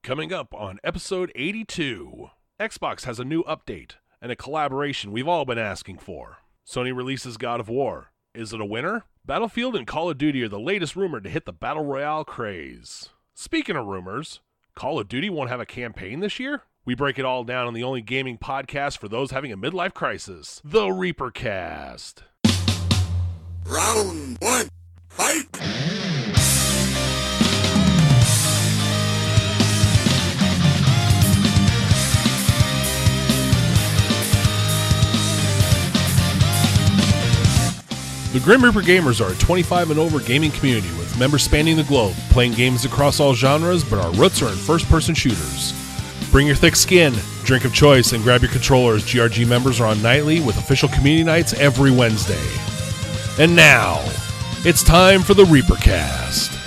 Coming up on episode 82, Xbox has a new update and a collaboration we've all been asking for. Sony releases God of War. Is it a winner? Battlefield and Call of Duty are the latest rumored to hit the Battle Royale craze. Speaking of rumors, Call of Duty won't have a campaign this year? We break it all down on the only gaming podcast for those having a midlife crisis, the Reapercast. Round one, fight! The Grim Reaper Gamers are a 25 and over gaming community with members spanning the globe, playing games across all genres, but our roots are in first-person shooters. Bring your thick skin, drink of choice, and grab your controllers. GRG members are on nightly with official community nights every Wednesday. And now, it's time for the Reapercast.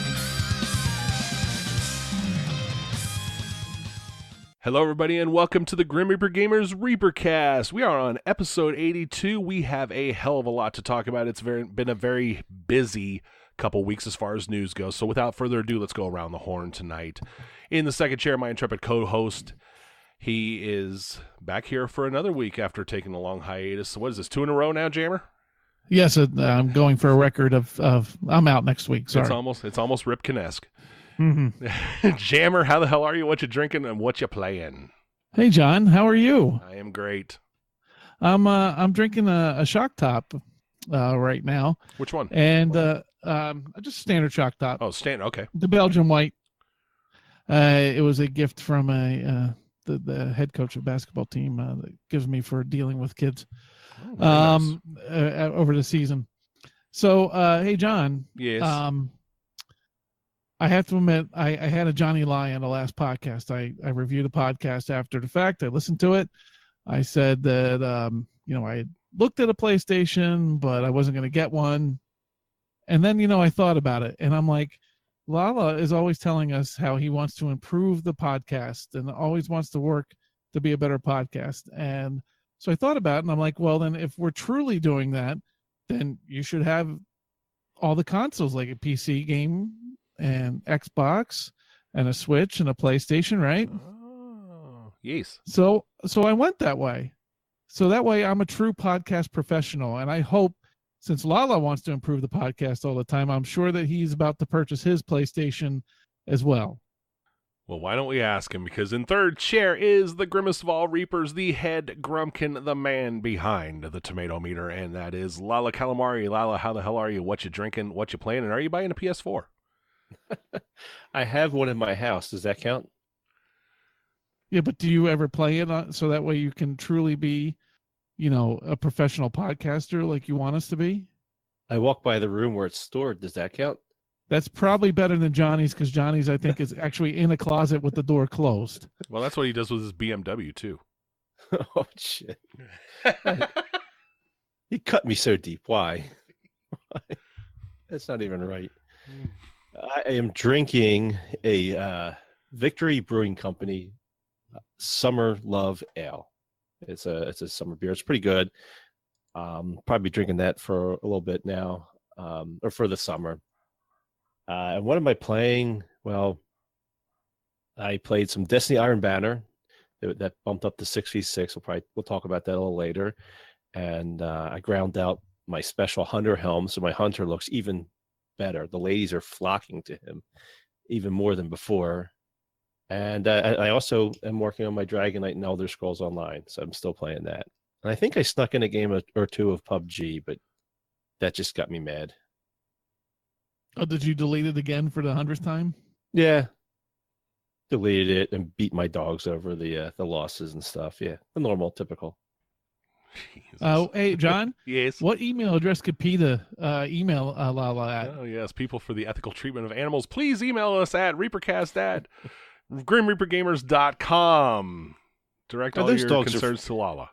Hello, everybody, and welcome to the Grim Reaper Gamers Reapercast. We are on episode 82. We have a hell of a lot to talk about. It's been a very busy couple weeks as far as news goes. So without further ado, let's go around the horn tonight. In the second chair, my intrepid co-host. He is back here for another week after taking a long hiatus. So what is this, 2 in a row now, Jammer? Yes, I'm going for a record of I'm out next week. Sorry. It's almost Ripken-esque. Mm-hmm. Jammer, how the hell are you? What you drinking and what you playing? Hey, John, how are you? I am great. I'm drinking a Shock Top right now. Which one? And just standard Shock Top. Oh, okay. The Belgian White. It was a gift from the head coach of the basketball team that gives me for dealing with kids Nice. over the season. So, hey, John. Yes. I have to admit, I had a Johnny lie on the last podcast. I reviewed a podcast after the fact. I listened to it. I said that, I had looked at a PlayStation, but I wasn't going to get one. And then, I thought about it. And I'm like, Lala is always telling us how he wants to improve the podcast and always wants to work to be a better podcast. And so I thought about it, and I'm like, well, then if we're truly doing that, then you should have all the consoles, like a PC game and Xbox and a Switch and a PlayStation, right? Oh, yes. So I went that way. So that way I'm a true podcast professional. And I hope, since Lala wants to improve the podcast all the time, I'm sure that he's about to purchase his PlayStation as well. Well, why don't we ask him? Because in third chair is the grimmest of all Reapers, the head grumpkin, the man behind the tomato meter, and that is Lala Calamari. Lala, how the hell are you? What you drinking? What you playing? And are you buying a PS4? I have one in my house. Does that count? Yeah, but do you ever play it so that way you can truly be, a professional podcaster like you want us to be? I walk by the room where it's stored. Does that count? That's probably better than Johnny's, because Johnny's, I think, is actually in a closet with the door closed. Well, that's what he does with his BMW, too. Oh, shit. He cut me so deep. Why? That's not even right. I am drinking a Victory Brewing Company Summer Love Ale. It's a summer beer. It's pretty good. Probably drinking that for a little bit now, or for the summer. And what am I playing? Well, I played some Destiny Iron Banner. That bumped up to 6v6. We'll talk about that a little later. And I ground out my special hunter helm, so my hunter looks even better. The ladies are flocking to him even more than before. And I also am working on my Dragon Knight and Elder Scrolls Online, so I'm still playing that. And I think I snuck in a game or two of PUBG, but that just got me mad. Oh, did you delete it again for the 100th time? Yeah. Deleted it and beat my dogs over the losses and stuff. Yeah, the normal, typical. Oh, hey, John. Yes. What email address could PETA email Lala at? Oh, yes. People for the ethical treatment of animals, please email us at reapercast@grimreapergamers.com. Direct all your concerns to Lala.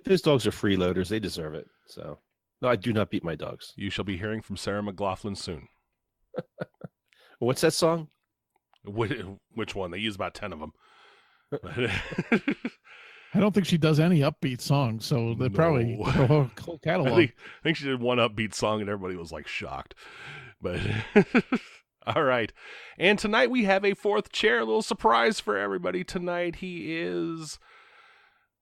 Those dogs are freeloaders. They deserve it. So, no, I do not beat my dogs. You shall be hearing from Sarah McLaughlin soon. What's that song? Which one? They use about 10 of them. I don't think she does any upbeat songs, so they probably her whole catalog. I think she did one upbeat song and everybody was like shocked. But All right. And tonight we have a fourth chair. A little surprise for everybody tonight. He is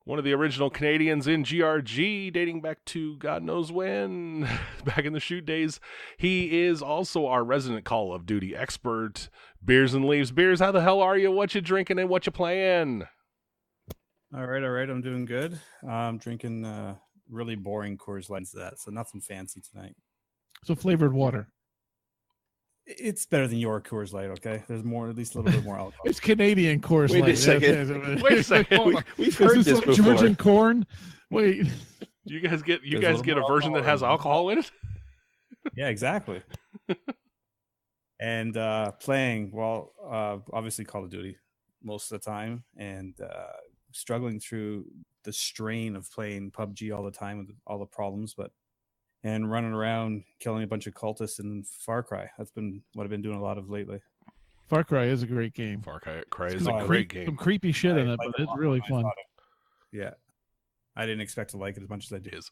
one of the original Canadians in GRG, dating back to God knows when, back in the shoot days. He is also our resident Call of Duty expert, Beers and Leaves. Beers, how the hell are you? What you drinking and what you playing? All right. I'm doing good. I'm drinking really boring Coors Light to that, so nothing fancy tonight. So flavored water. It's better than your Coors Light, okay? There's more, at least a little bit more alcohol. It's Canadian Coors Light. Wait a second. Wait a second. We've heard this like before. Georgian corn. Wait. You guys get There's a version that has alcohol in it? Yeah, exactly. And playing, obviously Call of Duty most of the time, and struggling through the strain of playing PUBG all the time with all the problems, and running around killing a bunch of cultists in Far Cry. That's been what I've been doing a lot of lately. Far Cry is a great game. Far Cry is a great game. Some creepy shit in it, but it's really fun. Yeah. I didn't expect to like it as much as I did.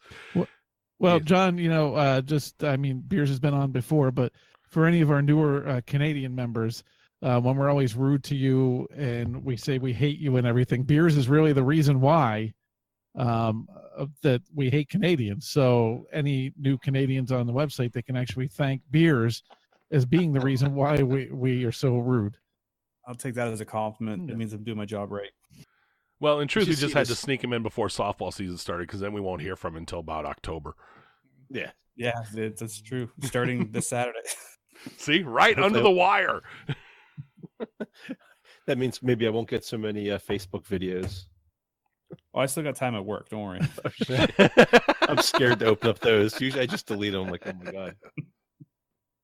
Well, John, Beers has been on before, but for any of our newer Canadian members, when we're always rude to you and we say we hate you and everything, Beers is really the reason why that we hate Canadians. So any new Canadians on the website, they can actually thank Beers as being the reason why we are so rude. I'll take that as a compliment. It means I'm doing my job right. Well, in truth, we just had to sneak him in before softball season started, because then we won't hear from him until about October. Yeah, that's true. Starting this Saturday. See, right under the wire. That means maybe I won't get so many Facebook videos. Oh, I still got time at work. Don't worry. I'm scared to open up those. Usually I just delete them. I'm like, oh my God.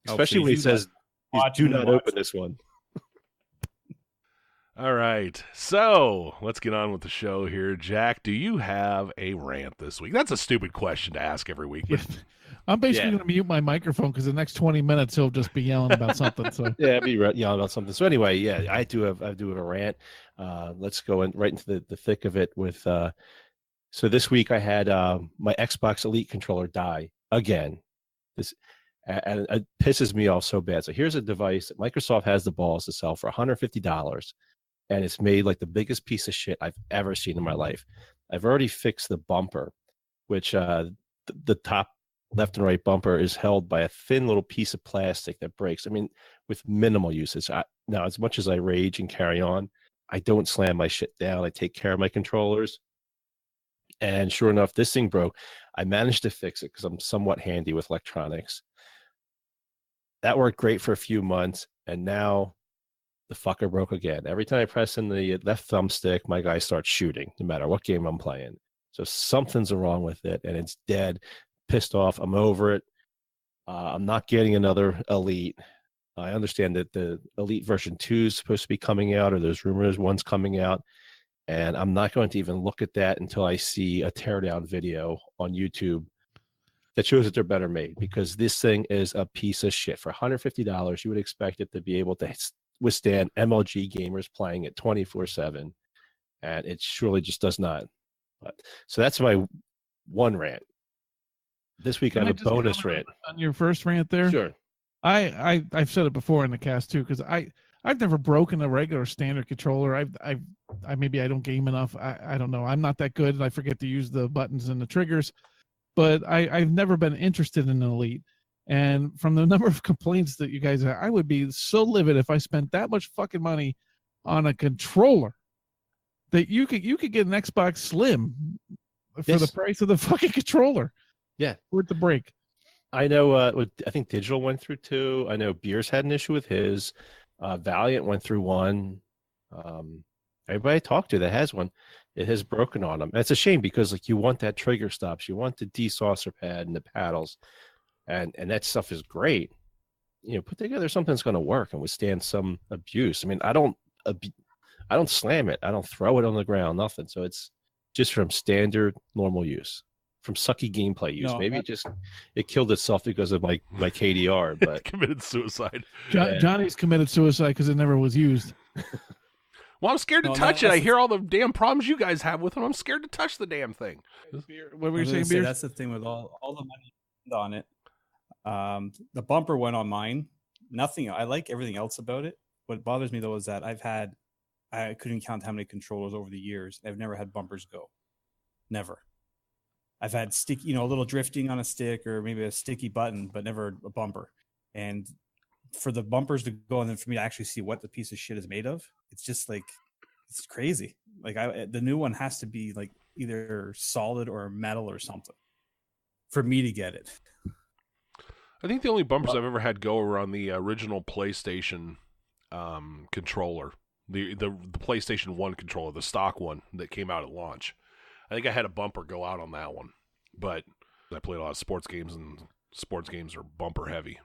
Especially when he says, do not open this one. All right. So let's get on with the show here. Jack, do you have a rant this week? That's a stupid question to ask every week. But... I'm basically going to mute my microphone because the next 20 minutes he'll just be yelling about something. So yeah, I'll be yelling about something. So anyway, yeah, I do have a rant. Let's go right into the thick of it with. So this week I had my Xbox Elite controller die again. And it pisses me off so bad. So here's a device that Microsoft has the balls to sell for $150, and it's made like the biggest piece of shit I've ever seen in my life. I've already fixed the bumper, which the top left and right bumper is held by a thin little piece of plastic that breaks. I mean, with minimal usage. Now, as much as I rage and carry on, I don't slam my shit down. I take care of my controllers. And sure enough, this thing broke. I managed to fix it because I'm somewhat handy with electronics. That worked great for a few months, and now the fucker broke again. Every time I press in the left thumbstick, my guy starts shooting, no matter what game I'm playing. So something's wrong with it, and it's dead. Pissed off. I'm over it. I'm not getting another Elite. I understand that the Elite version 2 is supposed to be coming out, or there's rumors one's coming out, and I'm not going to even look at that until I see a teardown video on YouTube that shows that they're better made, because this thing is a piece of shit. For $150, you would expect it to be able to withstand MLG gamers playing it 24/7, and it surely just does not. So that's my one rant. This week I have a bonus rant. On your first rant there? Sure. I've said it before in the cast too, because I've never broken a regular standard controller. I maybe I don't game enough. I don't know. I'm not that good, and I forget to use the buttons and the triggers. But I've never been interested in an Elite. And from the number of complaints that you guys have, I would be so livid if I spent that much fucking money on a controller that you could get an Xbox Slim for the price of the fucking controller. Yeah. Worth the break. I know, I think Digital went through 2. I know Beers had an issue with his. Valiant went through 1. Everybody I talked to that has one, it has broken on them. And it's a shame, because like you want that trigger stops, you want the desaucer pad and the paddles, and that stuff is great. You know, put together something that's going to work and withstand some abuse. I mean, I don't slam it, I don't throw it on the ground, nothing. So it's just from standard normal use, from sucky gameplay use. Maybe it killed itself because of my KDR, but committed suicide. Johnny's committed suicide because it never was used. Well, I'm scared to touch it. I hear all the damn problems you guys have with it. I'm scared to touch the damn thing. What were you saying, Beers? That's the thing with all the money on it. The bumper went on mine, nothing. I like everything else about it. What bothers me though is that I couldn't count how many controllers over the years. I've never had bumpers go. Never. I've had a little drifting on a stick or maybe a sticky button, but never a bumper. And for the bumpers to go and then for me to actually see what the piece of shit is made of, it's just like, it's crazy. Like the new one has to be like either solid or metal or something for me to get it. I think the only bumpers I've ever had go are on the original PlayStation controller, the PlayStation 1 controller, the stock one that came out at launch. I think I had a bumper go out on that one, but I played a lot of sports games, and sports games are bumper heavy.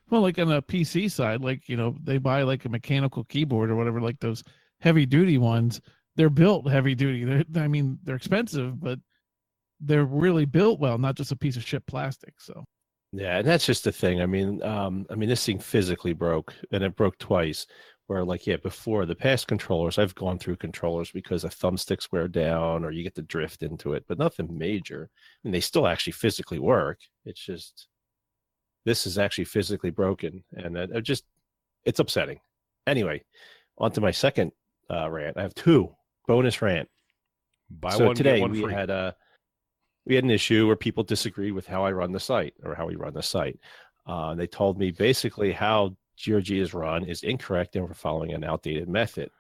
Well, like on the PC side, like, they buy like a mechanical keyboard or whatever, like those heavy duty ones. They're built heavy duty. They're expensive, but they're really built well, not just a piece of shit plastic. So. Yeah, and that's just the thing. I mean, this thing physically broke, and it broke twice. Where before the past controllers, I've gone through controllers because the thumbsticks wear down or you get the drift into it, but nothing major. I mean, they still actually physically work. It's just this is actually physically broken, and it's upsetting. Anyway, on to my second rant. I have two bonus rant. Buy so one, today get one free. We had an issue where people disagreed with how I run the site or how we run the site. They told me basically how GRG is run is incorrect and we're following an outdated method.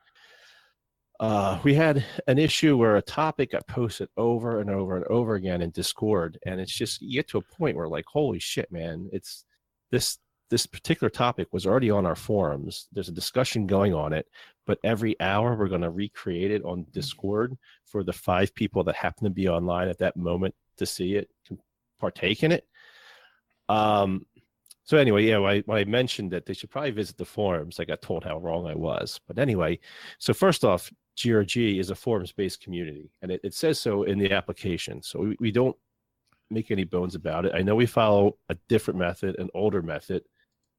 We had an issue where a topic got posted over and over and over again in Discord, and it's just you get to a point where like, holy shit, man, it's this particular topic was already on our forums. There's a discussion going on it, but every hour we're going to recreate it on Discord for the 5 people that happen to be online at that moment to see it, can partake in it. So anyway, when I mentioned that they should probably visit the forums, I got told how wrong I was. But anyway, so first off, GRG is a forums-based community, and it says so in the application. So we don't make any bones about it. I know we follow a different method, an older method,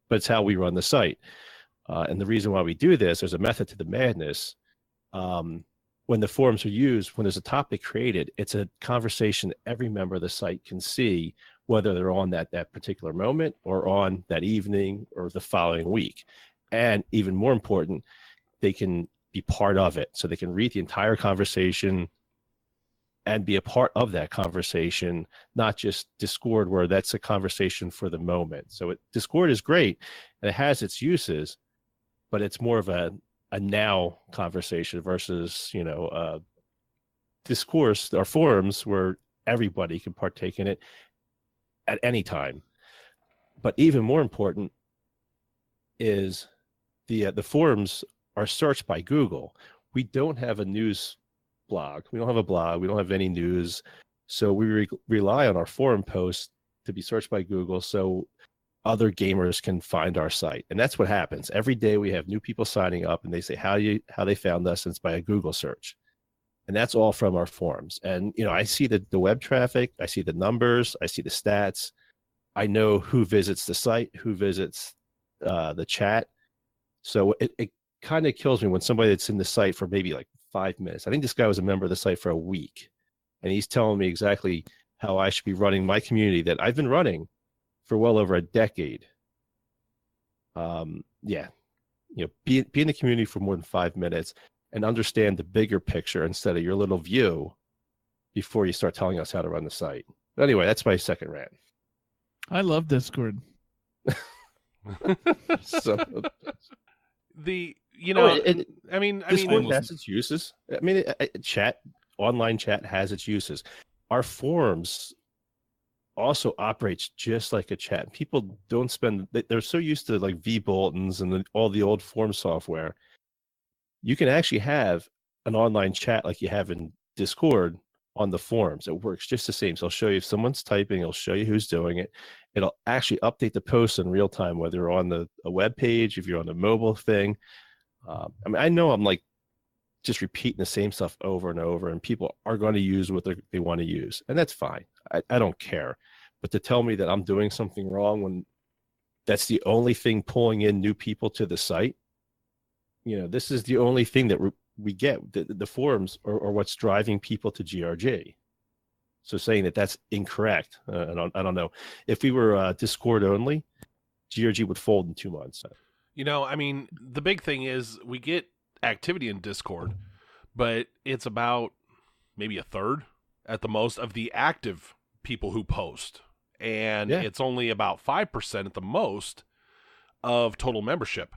but it's how we run the site. And the reason why we do this, there's a method to the madness. When the forums are used, when there's a topic created, it's a conversation every member of the site can see, whether they're on that particular moment or on that evening or the following week. And even more important, they can be part of it. So they can read the entire conversation and be a part of that conversation, not just Discord where that's a conversation for the moment. So Discord is great and it has its uses, but it's more of a now conversation versus, discourse or forums where everybody can partake in it at any time. But even more important is the forums are searched by Google. We don't have a news blog. We don't have a blog. We don't have any news. So we rely on our forum posts to be searched by Google so other gamers can find our site. And that's what happens. Every day we have new people signing up and they say how they found us, and it's by a Google search. And that's all from our forums. And, I see the web traffic, I see the numbers, I see the stats. I know who visits the site, who visits the chat. So it kind of kills me when somebody that's in the site for maybe like 5 minutes. I think this guy was a member of the site for a week, and he's telling me exactly how I should be running my community that I've been running for well over a decade. Be in the community for more than 5 minutes and understand the bigger picture instead of your little view before you start telling us how to run the site. But anyway, that's my second rant. I love Discord. So, Discord has its uses. Online chat has its uses. Our forums also operates just like a chat. People they're so used to like V-Bulletins and all the old form software. You can actually have an online chat like you have in Discord on the forums. It works just the same. So I'll show you if someone's typing, it'll show you who's doing it. It'll actually update the post in real time, whether you're on a web page, if you're on a mobile thing. I know I'm like just repeating the same stuff over and over, and people are going to use what they want to use, and that's fine. I don't care. But to tell me that I'm doing something wrong when that's the only thing pulling in new people to the site, this is the only thing that we get. The forums are what's driving people to GRG. So saying that that's incorrect, I don't know. If we were Discord only, GRG would fold in 2 months. You know, I mean, the big thing is we get activity in Discord, but it's about maybe a third at the most of the active people who post. And it's only about 5% at the most of total membership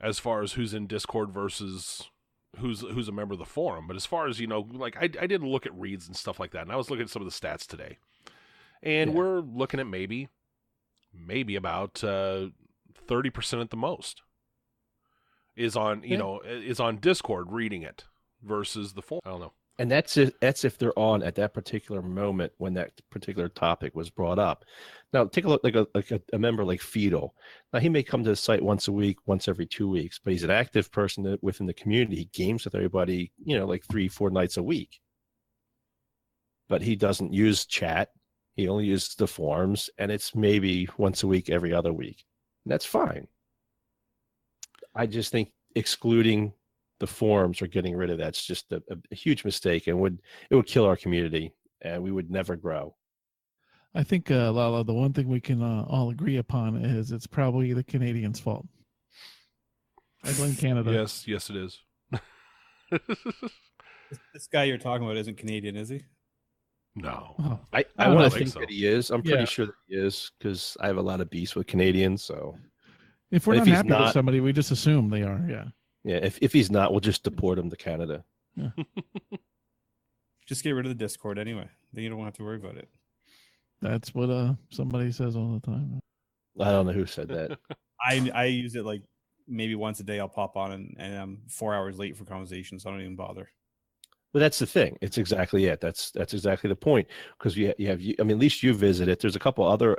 as far as who's in Discord versus who's a member of the forum. But as far as, you know, like I did look at reads and stuff like that, and I was looking at some of the stats today. And we're looking at maybe about 30% at the most is on, you know, is on Discord reading it versus the forum. I don't know. And that's if they're on at that particular moment when that particular topic was brought up. Now, take a look like a member like Fetal. Now, he may come to the site once a week, once every 2 weeks, but he's an active person within the community. He games with everybody, you know, like 3-4 nights a week. But he doesn't use chat. He only uses the forums, and it's maybe once a week, every other week. And that's fine. I just think excluding the forums or getting rid of that's just a huge mistake, and it would kill our community, and we would never grow. I think, Lala, the one thing we can all agree upon is it's probably the Canadians' fault. I blame Canada. Yes, it is. This guy you're talking about isn't Canadian, is he? No. Oh, I want to think so. that he is. I'm pretty sure that he is, because I have a lot of beefs with Canadians. So if we're not happy with somebody, we just assume they are. Yeah. Yeah. If he's not, we'll just deport him to Canada. Yeah. Just get rid of the Discord anyway. Then you don't have to worry about it. That's what somebody says all the time. I don't know who said that. I use it like maybe once a day. I'll pop on and I'm 4 hours late for conversations, so I don't even bother. But that's the thing. It's exactly it. That's exactly the point. Because you have, I mean, at least you visit it. There's a couple other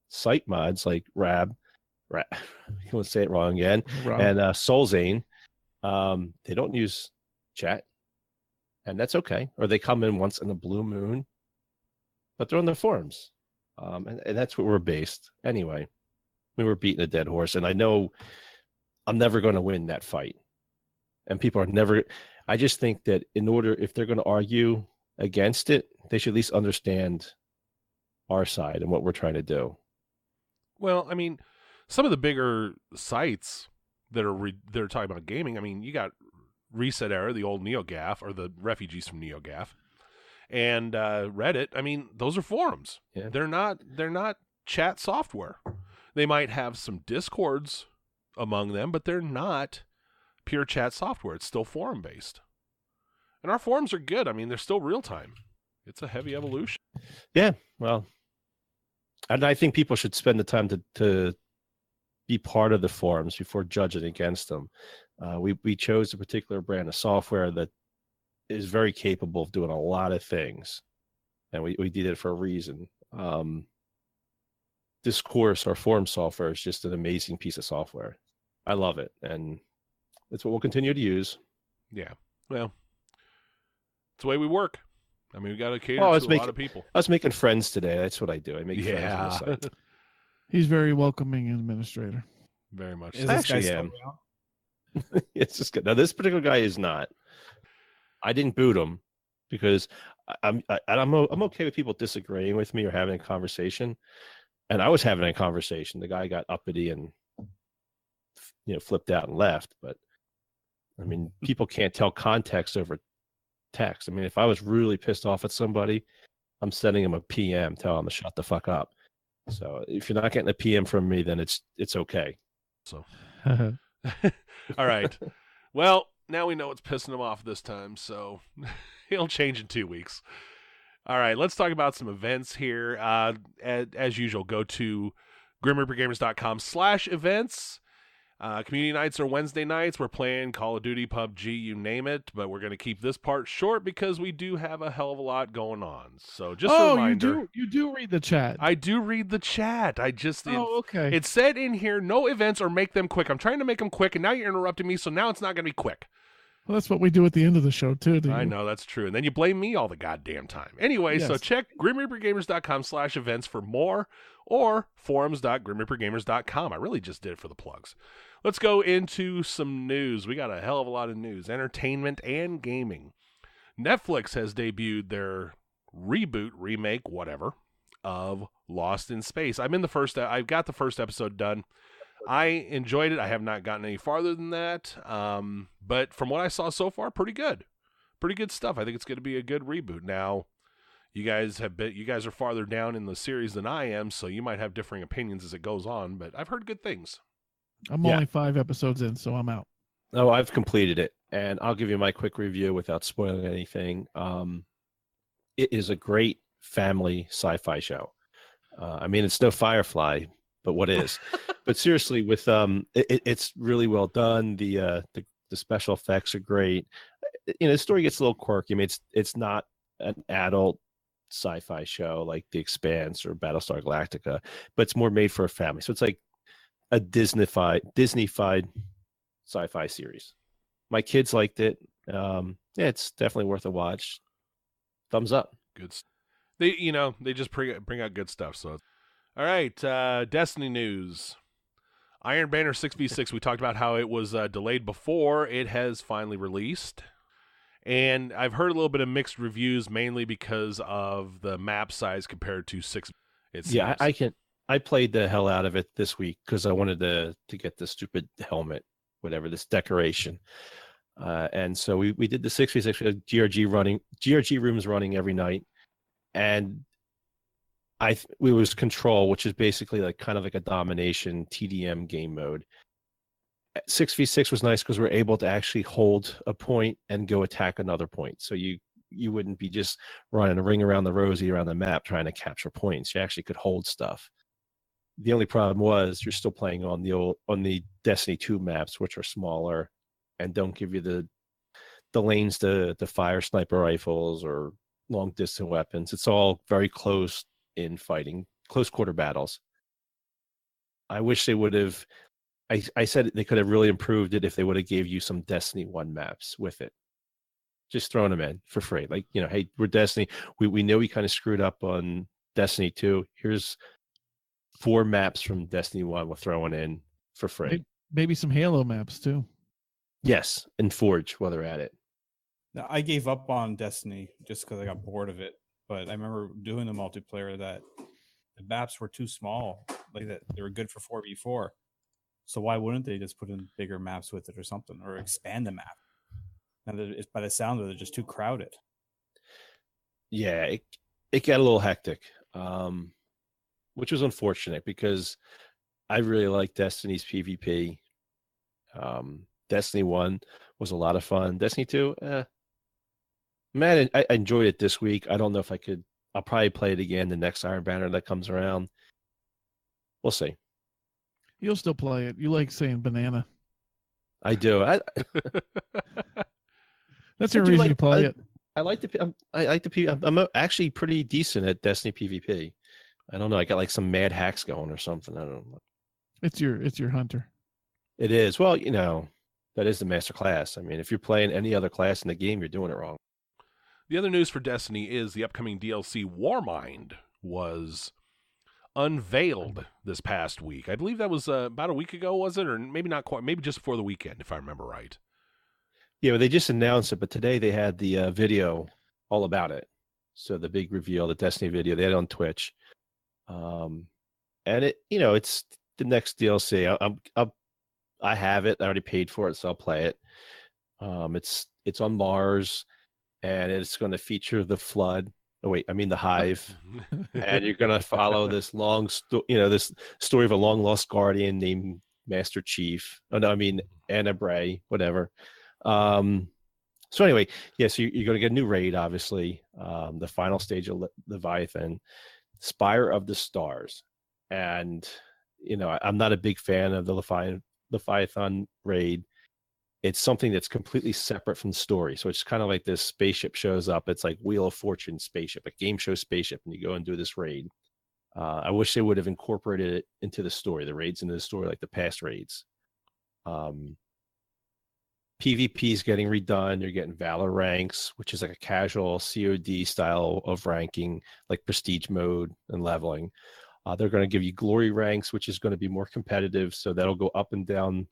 site mods like Rab, you won't say it wrong again, and Soulzane. They don't use chat, and that's okay. Or they come in once in a blue moon, but they're on the forums, and that's what we're based. Anyway, we were beating a dead horse, and I know I'm never going to win that fight, and people are never. I just think that if they're going to argue against it, they should at least understand our side and what we're trying to do. Well, I mean, some of the bigger sites that are talking about gaming, I mean, you got Reset Era, the old NeoGAF, or the refugees from NeoGAF, and Reddit. I mean, those are forums. Yeah. They're not chat software. They might have some Discords among them, but they're not pure chat software. It's still forum based, and our forums are good. I mean, they're still real time. It's a heavy evolution. Yeah, well, and I think people should spend the time to be part of the forums before judging against them. We chose a particular brand of software that is very capable of doing a lot of things, and we did it for a reason. This course, our forum software, is just an amazing piece of software. I love it, and it's what we'll continue to use. Yeah, well, it's the way we work. I mean, we got to cater to a lot of people. I was making friends today. That's what I do. I make friends on the site. He's very welcoming administrator. Very much. Is this guy still around? It's just good. Now, this particular guy is not. I didn't boot him because I'm okay with people disagreeing with me or having a conversation. And I was having a conversation. The guy got uppity and flipped out and left. But I mean, people can't tell context over text. I mean, if I was really pissed off at somebody, I'm sending him a PM, telling him to shut the fuck up. So if you're not getting a PM from me, then it's okay. So, all right. Well, now we know what's pissing him off this time, so he'll change in 2 weeks. All right, let's talk about some events here. As usual, go to grimreapergamers.com/events. Community nights are Wednesday nights. We're playing Call of Duty, PUBG, you name it, but we're going to keep this part short because we do have a hell of a lot going on. So just a reminder. you do read the chat. I do read the chat. Okay. It said in here, no events or make them quick. I'm trying to make them quick, and now you're interrupting me, so now it's not going to be quick. Well, that's what we do at the end of the show, too. I know, that's true. And then you blame me all the goddamn time. Anyway, So check grimreapergamers.com/events for more, or forums.grimreapergamers.com. I really just did it for the plugs. Let's go into some news. We got a hell of a lot of news. Entertainment and gaming. Netflix has debuted their reboot, remake, whatever, of Lost in Space. I've got the first episode done. I enjoyed it. I have not gotten any farther than that. But from what I saw so far, pretty good. Pretty good stuff. I think it's going to be a good reboot. Now, you guys are farther down in the series than I am, so you might have differing opinions as it goes on, but I've heard good things. I'm only 5 episodes in, so I'm out. Oh, I've completed it, and I'll give you my quick review without spoiling anything. It is a great family sci-fi show. I mean, it's no Firefly, but what is? But seriously, with it's really well done. The special effects are great. The story gets a little quirky. I mean, it's not an adult sci-fi show like The Expanse or Battlestar Galactica, but it's more made for a family. So it's like a Disney-fied sci-fi series. My kids liked it. It's definitely worth a watch. Thumbs up. Good. They just bring out good stuff. So, all right, Destiny news. Iron Banner 6v6. We talked about how it was delayed before. It has finally released. And I've heard a little bit of mixed reviews, mainly because of the map size compared to 6. Yeah, I played the hell out of it this week because I wanted to get the stupid helmet, whatever, this decoration. And so we did the 6v6. We had GRG rooms running every night. And we was Control, which is basically like kind of like a domination TDM game mode. 6v6 was nice because we're able to actually hold a point and go attack another point. So you wouldn't be just running a ring around the rosy around the map trying to capture points. You actually could hold stuff. The only problem was you're still playing on the Destiny 2 maps, which are smaller and don't give you the lanes to fire sniper rifles or long distance weapons. It's all very close in fighting, close quarter battles. I wish they would have. I said they could have really improved it if they would have gave you some Destiny 1 maps with it. Just throwing them in for free. Like, hey, we're Destiny. We know we kind of screwed up on Destiny 2. Here's 4 maps from Destiny 1 we're throwing in for free. Maybe some Halo maps too. Yes, and Forge while they're at it. Now, I gave up on Destiny just because I got bored of it. But I remember doing the multiplayer that the maps were too small. Like that, they were good for 4v4. So why wouldn't they just put in bigger maps with it or something, or expand the map? And by the sound of it, they're just too crowded. Yeah, it got a little hectic, which was unfortunate because I really like Destiny's PvP. Destiny 1 was a lot of fun. Destiny 2, man, I enjoyed it this week. I don't know if I could. I'll probably play it again the next Iron Banner that comes around. We'll see. You'll still play it. You like saying banana. I do. That's the reason you play it. I like the I'm actually pretty decent at Destiny PvP. I don't know. I got like some mad hacks going or something. I don't know. It's your hunter. It is. Well, that is the master class. I mean, if you're playing any other class in the game, you're doing it wrong. The other news for Destiny is the upcoming DLC Warmind was unveiled this past week. I believe that was about a week ago, was it? Or maybe not quite, maybe just before the weekend, if I remember right. Yeah, well, they just announced it, but today they had the video all about it. So the big reveal, the Destiny video, they had it on Twitch. And it's the next DLC. I have it. I already paid for it, so I'll play it. It's on Mars, and it's going to feature the Flood. Oh wait, I mean the Hive, and you're going to follow this long, this story of a long lost guardian named Master Chief. Oh no, I mean Anna Bray, whatever. So anyway, yeah, so you're going to get a new raid, obviously. The final stage of Leviathan, Spire of the Stars, and I'm not a big fan of the Leviathan raid. It's something that's completely separate from the story. So it's kind of like this spaceship shows up. It's like Wheel of Fortune spaceship, a game show spaceship, and you go and do this raid. I wish they would have incorporated it into the story, the raids into the story like the past raids. PvP is getting redone. You're getting Valor ranks, which is like a casual COD style of ranking, like prestige mode and leveling. They're going to give you glory ranks, which is going to be more competitive. So that'll go up and down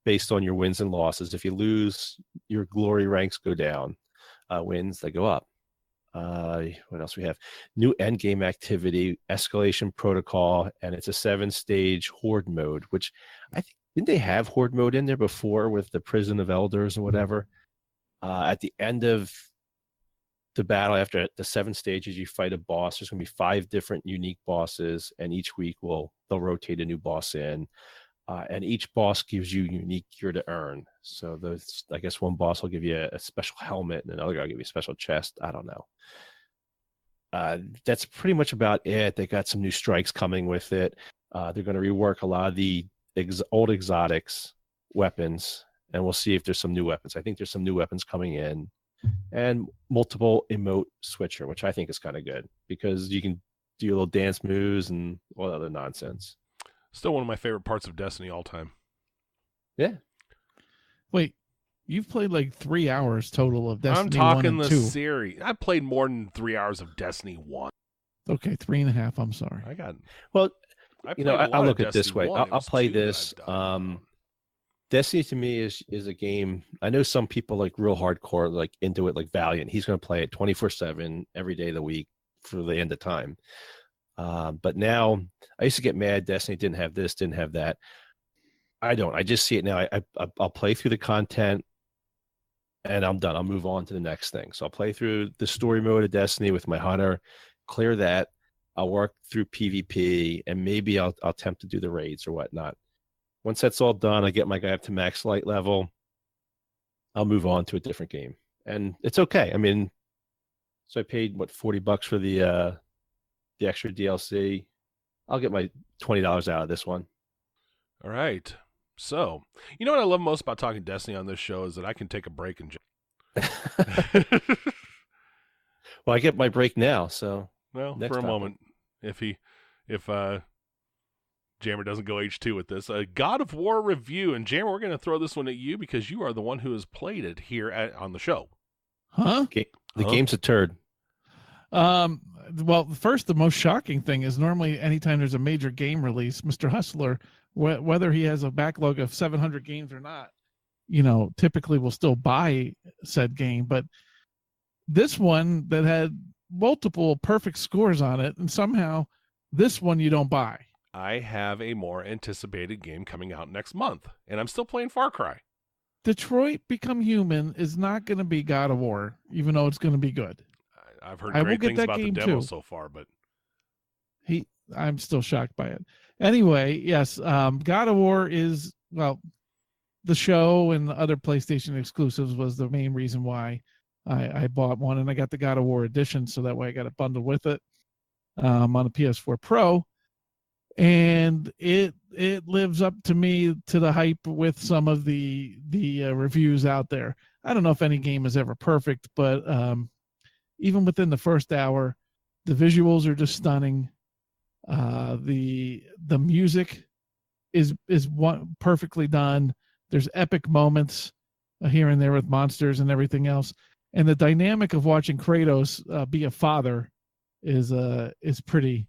based on your wins and losses. If you lose, your glory ranks go down. Wins, they go up. What else we have? New end game activity, escalation protocol, and it's a 7-stage horde mode, which I think didn't they have horde mode in there before with the prison of elders or whatever? At the end of the battle, after the 7 stages, you fight a boss. There's going to be 5 different unique bosses, and each week they'll rotate a new boss in. And each boss gives you unique gear to earn. So I guess one boss will give you a special helmet, and another guy will give you a special chest. I don't know. That's pretty much about it. They got some new strikes coming with it. They're going to rework a lot of the old exotics weapons, and we'll see if there's some new weapons. I think there's some new weapons coming in, and multiple emote switcher, which I think is kind of good because you can do your little dance moves and all that other nonsense. Still one of my favorite parts of Destiny all time. Yeah. Wait, you've played like 3 hours total of Destiny. I'm talking 1 and the 2. series. I played more than 3 hours of Destiny 1. Okay, 3.5. I'm sorry. Well, I I'll look at it this way. Destiny 1. I'll play this. Destiny to me is a game. I know some people like real hardcore, like into it, like Valiant. He's going to play it 24/7 every day of the week for the end of time. But now I used to get mad. Destiny didn't have this, didn't have that. I don't. I just see it now. I'll play through the content, and I'm done. I'll move on to the next thing. So I'll play through the story mode of Destiny with my hunter, clear that. I'll work through PvP, and maybe I'll attempt to do the raids or whatnot. Once that's all done, I get my guy up to max light level. I'll move on to a different game, and it's okay. I mean, so I paid $40 for the extra DLC. I'll get my $20 out of this one. All right. So, you know what I love most about talking Destiny on this show is that I can take a break and. Well, I get my break now, so. Well, for a moment, if Jammer doesn't go H2 with this, a God of War review, and Jammer, we're going to throw this one at you because you are the one who has played it here on the show. Huh? The game's a turd. Well, first, the most shocking thing is normally anytime there's a major game release, Mr. Hustler, whether he has a backlog of 700 games or not, typically will still buy said game. But this one that had multiple perfect scores on it, and somehow this one you don't buy. I have a more anticipated game coming out next month, and I'm still playing Far Cry. Detroit Become Human is not going to be God of War, even though it's going to be good. I've heard great things about the demo so far, but I'm still shocked by it. Anyway, yes, God of War is, well, the show and the other PlayStation exclusives was the main reason why I bought one, and I got the God of War edition, so that way I got it bundled with it on a PS4 Pro, and it lives up to the hype with some of the reviews out there. I don't know if any game is ever perfect, but even within the first hour, the visuals are just stunning. The music is perfectly done. There's epic moments here and there with monsters and everything else. And the dynamic of watching Kratos be a father is pretty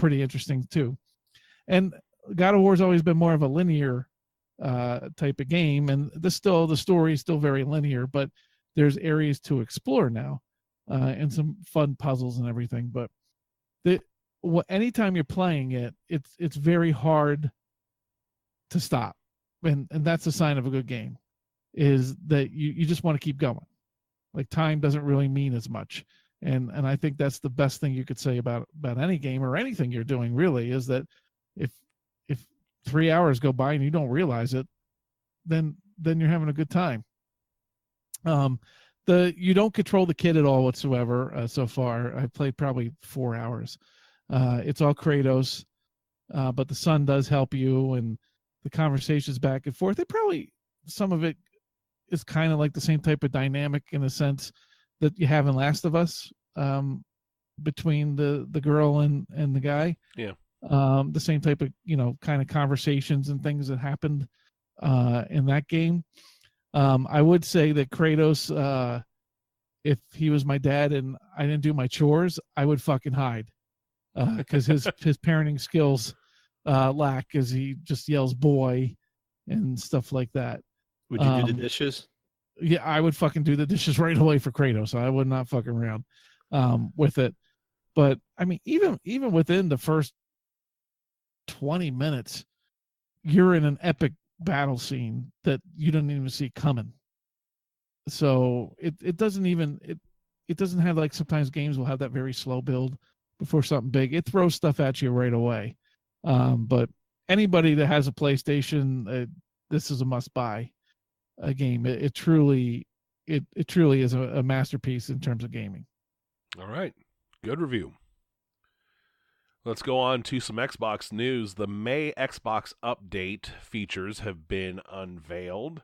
interesting too. And God of War's always been more of a linear type of game, and the story is still very linear, but there's areas to explore now and some fun puzzles and everything. But anytime you're playing it, it's very hard to stop, and that's a sign of a good game, is that you just want to keep going. Like, time doesn't really mean as much, and I think that's the best thing you could say about any game or anything you're doing, really, is that if 3 hours go by and you don't realize it, then you're having a good time. You don't control the kid at all whatsoever so far. I played probably 4 hours. It's all Kratos, but the son does help you, and the conversations back and forth. Some of it is kind of like the same type of dynamic in a sense that you have in Last of Us, between the girl and the guy. Yeah. The same type of, kind of conversations and things that happened in that game. I would say that Kratos, if he was my dad and I didn't do my chores, I would fucking hide, because his parenting skills lack, as he just yells boy and stuff like that. Would you do the dishes? Yeah, I would fucking do the dishes right away for Kratos. I would not fucking around. with it. But I mean, even within the first 20 minutes, you're in an epic battle scene that you don't even see coming. So it doesn't even it doesn't have, like, sometimes games will have that very slow build before something big. It throws stuff at you right away. But anybody that has a PlayStation, this is a must buy game. It truly is a masterpiece in terms of gaming. All right. Good review. Let's go on to some Xbox news. The May Xbox update features have been unveiled.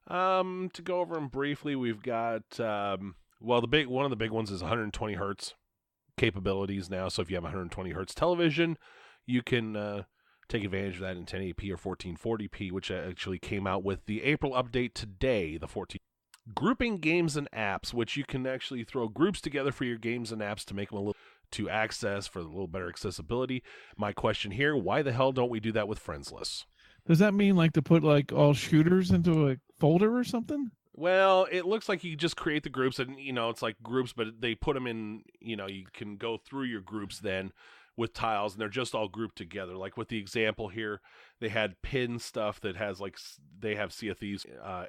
To go over them briefly, we've got one of the big ones is 120 hertz capabilities now. So if you have 120 hertz television, you can take advantage of that in 1080p or 1440p, which actually came out with the April update today, the 14th. Grouping games and apps, which you can actually throw groups together for your games and apps to make them a little to access for a little better accessibility. My question here, why the hell don't we do that with friends lists? Does that mean, like, to put, like, all shooters into a folder or something? Well, it looks like you just create the groups and, it's like groups, but they put them in, you can go through your groups then with tiles and they're just all grouped together. Like with the example here, they had pin stuff that has, like, they have Sea of Thieves,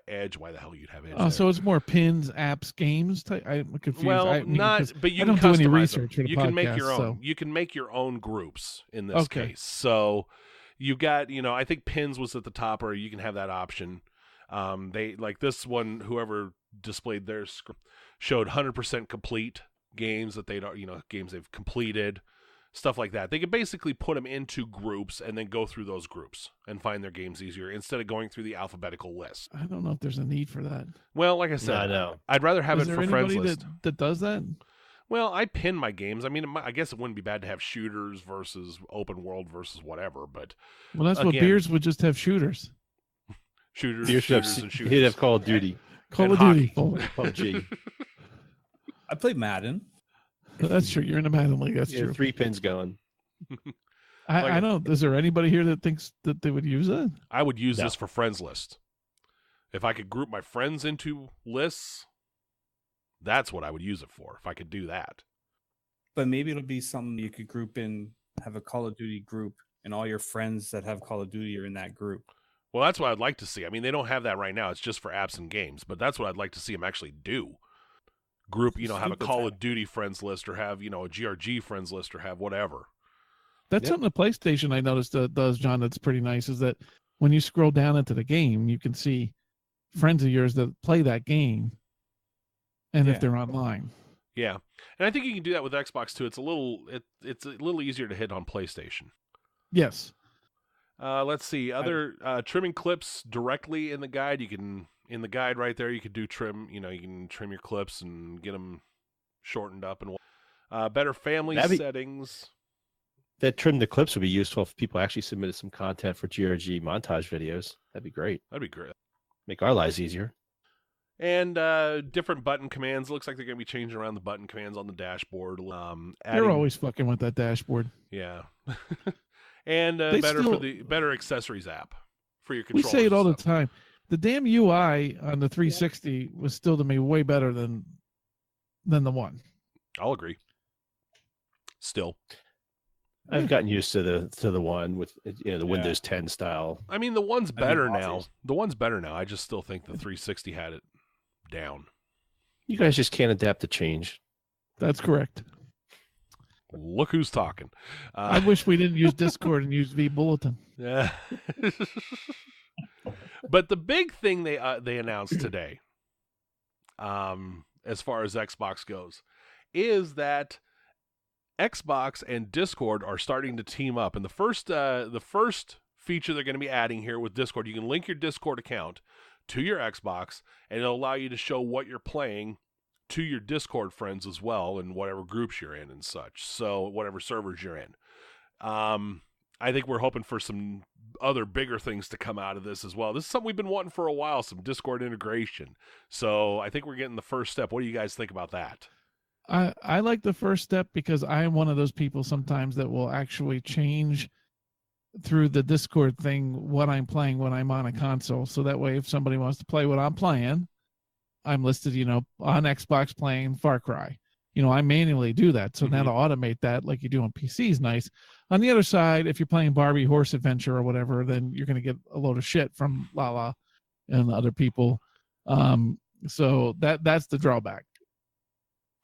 Edge. Why the hell you'd have Edge? Oh, so it's more pins, apps, games. I'm confused. Well, but you can do any customize research them. for the You podcast, can make your own. so. You can make your own groups in this case. So you got, I think pins was at the top, or you can have that option. They, like this one, whoever displayed theirs showed 100% complete games that games they've completed, stuff like that. They could basically put them into groups and then go through those groups and find their games easier instead of going through the alphabetical list. I don't know if there's a need for that. Well, like I said, I know. I'd rather have Is it there for friends anybody list. that does that? Well, I pin my games. I mean, I guess it wouldn't be bad to have shooters versus open world versus whatever, but Well, that's what again, Beers would just have shooters. shooters He'd have and shooters. he'd have Call of Duty, Call of hockey. Duty folder. PUBG. I play Madden. That's true. You're in the Madden League. That's Yeah, true. 3 pins going. I don't. Is there anybody here that thinks that they would use it? I would use No. this for friends list. If I could group my friends into lists, that's what I would use it for, if I could do that. But maybe it'll be something you could group in, have a Call of Duty group, and all your friends that have Call of Duty are in that group. Well, that's what I'd like to see. I mean, they don't have that right now. It's just for apps and games, but that's what I'd like to see them actually do. Group, have a Stupid Call that. of Duty friends list, or have, a GRG friends list, or have whatever. That's Yep. something the PlayStation I noticed does, John. That's pretty nice. Is that when you scroll down into the game, you can see friends of yours that play that game, and Yeah. if they're online. Yeah, and I think you can do that with Xbox too. It's a little easier to hit on PlayStation. Yes. Let's see other trimming clips directly in the guide. You can in the guide right there. You could do trim. You can trim your clips and get them shortened up and better family settings. That trim the clips would be useful if people actually submitted some content for GRG montage videos. That'd be great. That'd be great. Make our lives easier. And different button commands. Looks like they're going to be changing around the button commands on the dashboard. You're always fucking with that dashboard. Yeah. And better accessories app for your We controllers. say it all the and stuff. time. The damn UI on the 360 was still to me way better than the one. I'll agree. Still. I've gotten used to the one with the Windows 10 style. I mean, the one's I think better Bossy's- now. The one's better now. I just still think the 360 had it down. You guys just can't adapt to change. That's correct. Look who's talking. I wish we didn't use Discord and use vBulletin. Yeah. But the big thing they announced today, as far as Xbox goes, is that Xbox and Discord are starting to team up. And the first feature they're going to be adding here with Discord, you can link your Discord account to your Xbox, and it'll allow you to show what you're playing to your Discord friends as well, and whatever groups you're in and such. So whatever servers you're in. I think we're hoping for some other bigger things to come out of this as well. This is something we've been wanting for a while, some Discord integration. So I think we're getting the first step. What do you guys think about that? I like the first step because I am one of those people sometimes that will actually change through the Discord thing what I'm playing when I'm on a console. So that way, if somebody wants to play what I'm playing, I'm listed, on Xbox playing Far Cry. I manually do that. So now to automate that like you do on PC is nice. On the other side, if you're playing Barbie Horse Adventure or whatever, then you're going to get a load of shit from Lala and other people. So that's the drawback.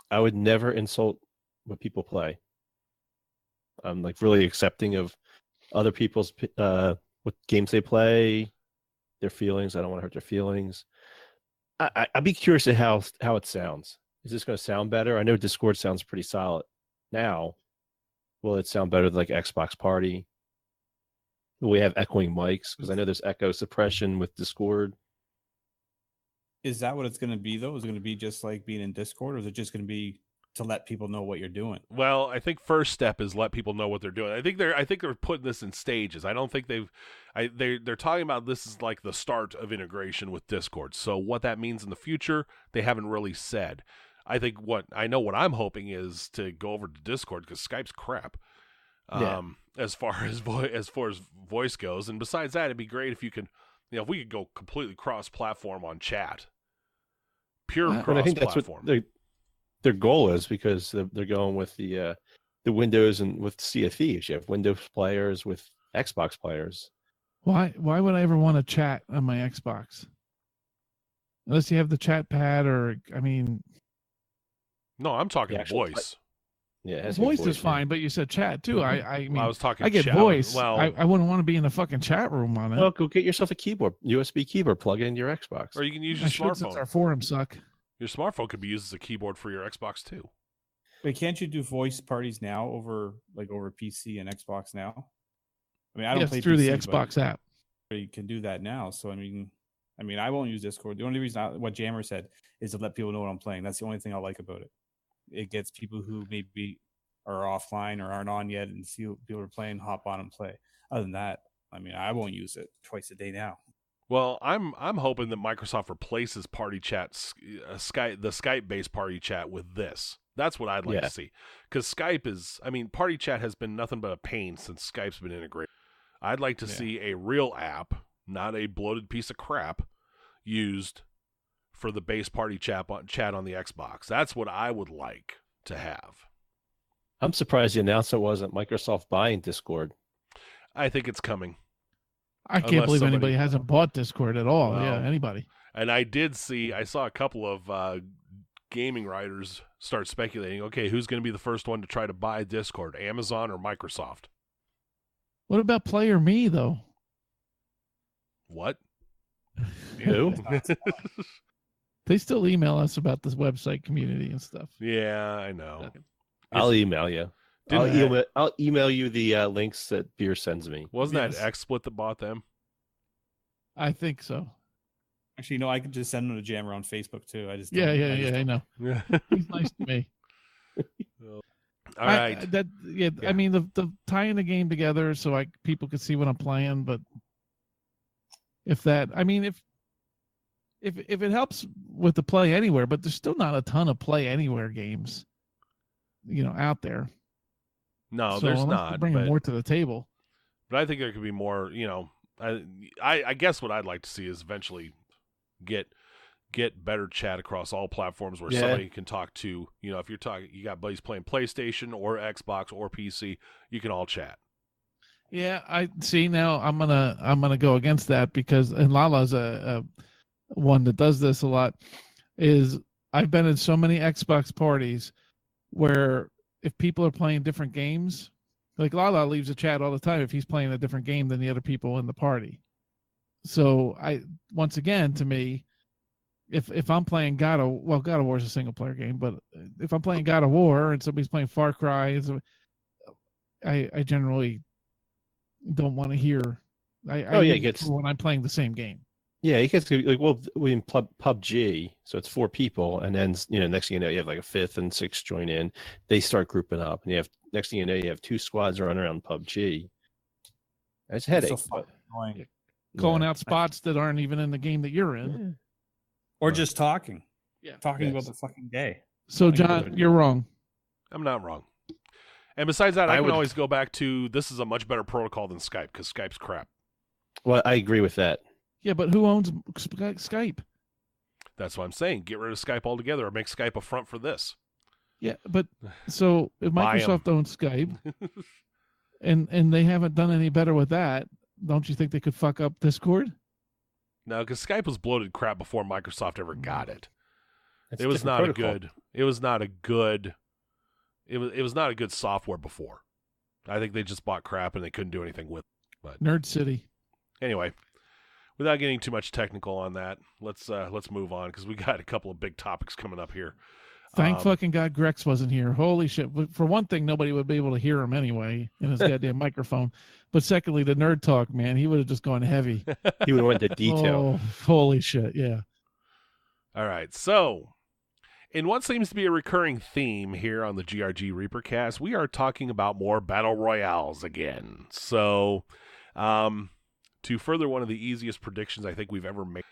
I would never insult what people play. I'm like really accepting of other people's what games they play, their feelings. I don't want to hurt their feelings. I'd be curious at how it sounds. Is this going to sound better? I know Discord sounds pretty solid now. Will it sound better than like Xbox Party? Will we have echoing mics? Because I know there's echo suppression with Discord. Is that what it's going to be, though? Is it going to be just like being in Discord, or is it just going to be to let people know what you're doing? Well, I think first step is let people know what they're doing. I think they're putting this in stages. I don't think they're talking about this is like the start of integration with Discord. So what that means in the future, they haven't really said. I think what I'm hoping is to go over to Discord because Skype's crap. As far as voice goes, and besides that, it'd be great if you could, if we could go completely cross-platform on chat, pure cross-platform. I think that's what their goal is, because they're going with the Windows and with CFEs. You have Windows players with Xbox players. Why would I ever want to chat on my Xbox? Unless you have the chat pad, or No, I'm talking voice. Voice is fine, but you said chat too. I mean, I was talking. I get chat. voice. Well, I wouldn't want to be in a fucking chat room on it. Well, go get yourself a keyboard, USB keyboard, plug it into your Xbox. Or you can use your smartphone. Since our forums suck. Your smartphone could be used as a keyboard for your Xbox too. Wait, can't you do voice parties now over PC and Xbox now? I mean, I don't play through PC, the Xbox app. You can do that now. So I mean, I won't use Discord. The only reason what Jammer said is to let people know what I'm playing. That's the only thing I like about it. It gets people who maybe are offline or aren't on yet and see what people are playing, hop on and play. Other than that, I won't use it twice a day now. Well, I'm hoping that Microsoft replaces party chat, the Skype-based party chat with this. That's what I'd like to see. Because Skype is, party chat has been nothing but a pain since Skype's been integrated. I'd like to see a real app, not a bloated piece of crap, used for the base party chat on the Xbox. That's what I would like to have. I'm surprised the announcement wasn't Microsoft buying Discord. I think it's coming. I can't believe anybody hasn't bought Discord at all. Well, anybody. And I saw a couple of gaming writers start speculating, okay, who's going to be the first one to try to buy Discord, Amazon or Microsoft? What about Player Me, though? What? Who? They still email us about this website community and stuff. Yeah, I know. I'll email you. I'll email you the links that Beer sends me. Wasn't that XSplit that bought them? I think so. Actually, no, I can just send them to Jammer on Facebook too. I I know. He's nice to me. All right. The tying the game together so people could see what I'm playing, but if it helps with the play anywhere, but there's still not a ton of play anywhere games, out there. No, so there's not. Bringing more to the table. But I think there could be more. I guess what I'd like to see is eventually get better chat across all platforms where somebody can talk to. If you got buddies playing PlayStation or Xbox or PC, you can all chat. Yeah, I see. Now I'm gonna go against that because Lala's a one that does this a lot. Is I've been in so many Xbox parties where if people are playing different games, like Lala leaves a chat all the time if he's playing a different game than the other people in the party. So once again, to me, if I'm playing God of War is a single player game, but if I'm playing God of War and somebody's playing Far Cry, I generally don't want to hear. When I'm playing the same game. Yeah, it gets we in PUBG, so it's 4 people, and then next thing you know, you have like a 5th and 6th join in. They start grouping up, and you have next thing you know, you have 2 squads running around PUBG. It's a headache. Calling out spots that aren't even in the game that you're in, or just talking. Yeah, talking about the fucking day. So, John, you're wrong. I'm not wrong. And besides that, I can always go back to this is a much better protocol than Skype because Skype's crap. Well, I agree with that. Yeah, but who owns Skype? That's what I'm saying. Get rid of Skype altogether or make Skype a front for this. Yeah, but so if Buy 'em. Microsoft owns Skype, and they haven't done any better with that, don't you think they could fuck up Discord? No, because Skype was bloated crap before Microsoft ever got it. It's It was different not protocol. a good. It was not a good. It was not a good software before. I think they just bought crap and they couldn't do anything with it. But Nerd City. anyway, without getting too much technical on that, let's move on because we got a couple of big topics coming up here. Thank fucking God Grex wasn't here. Holy shit. For one thing, nobody would be able to hear him anyway in his goddamn microphone. But secondly, the nerd talk, man, he would have just gone heavy. He would have went into detail. Oh, holy shit. Yeah. All right, so in what seems to be a recurring theme here on the GRG Reapercast, we are talking about more Battle Royales again. So, to further one of the easiest predictions I think we've ever made,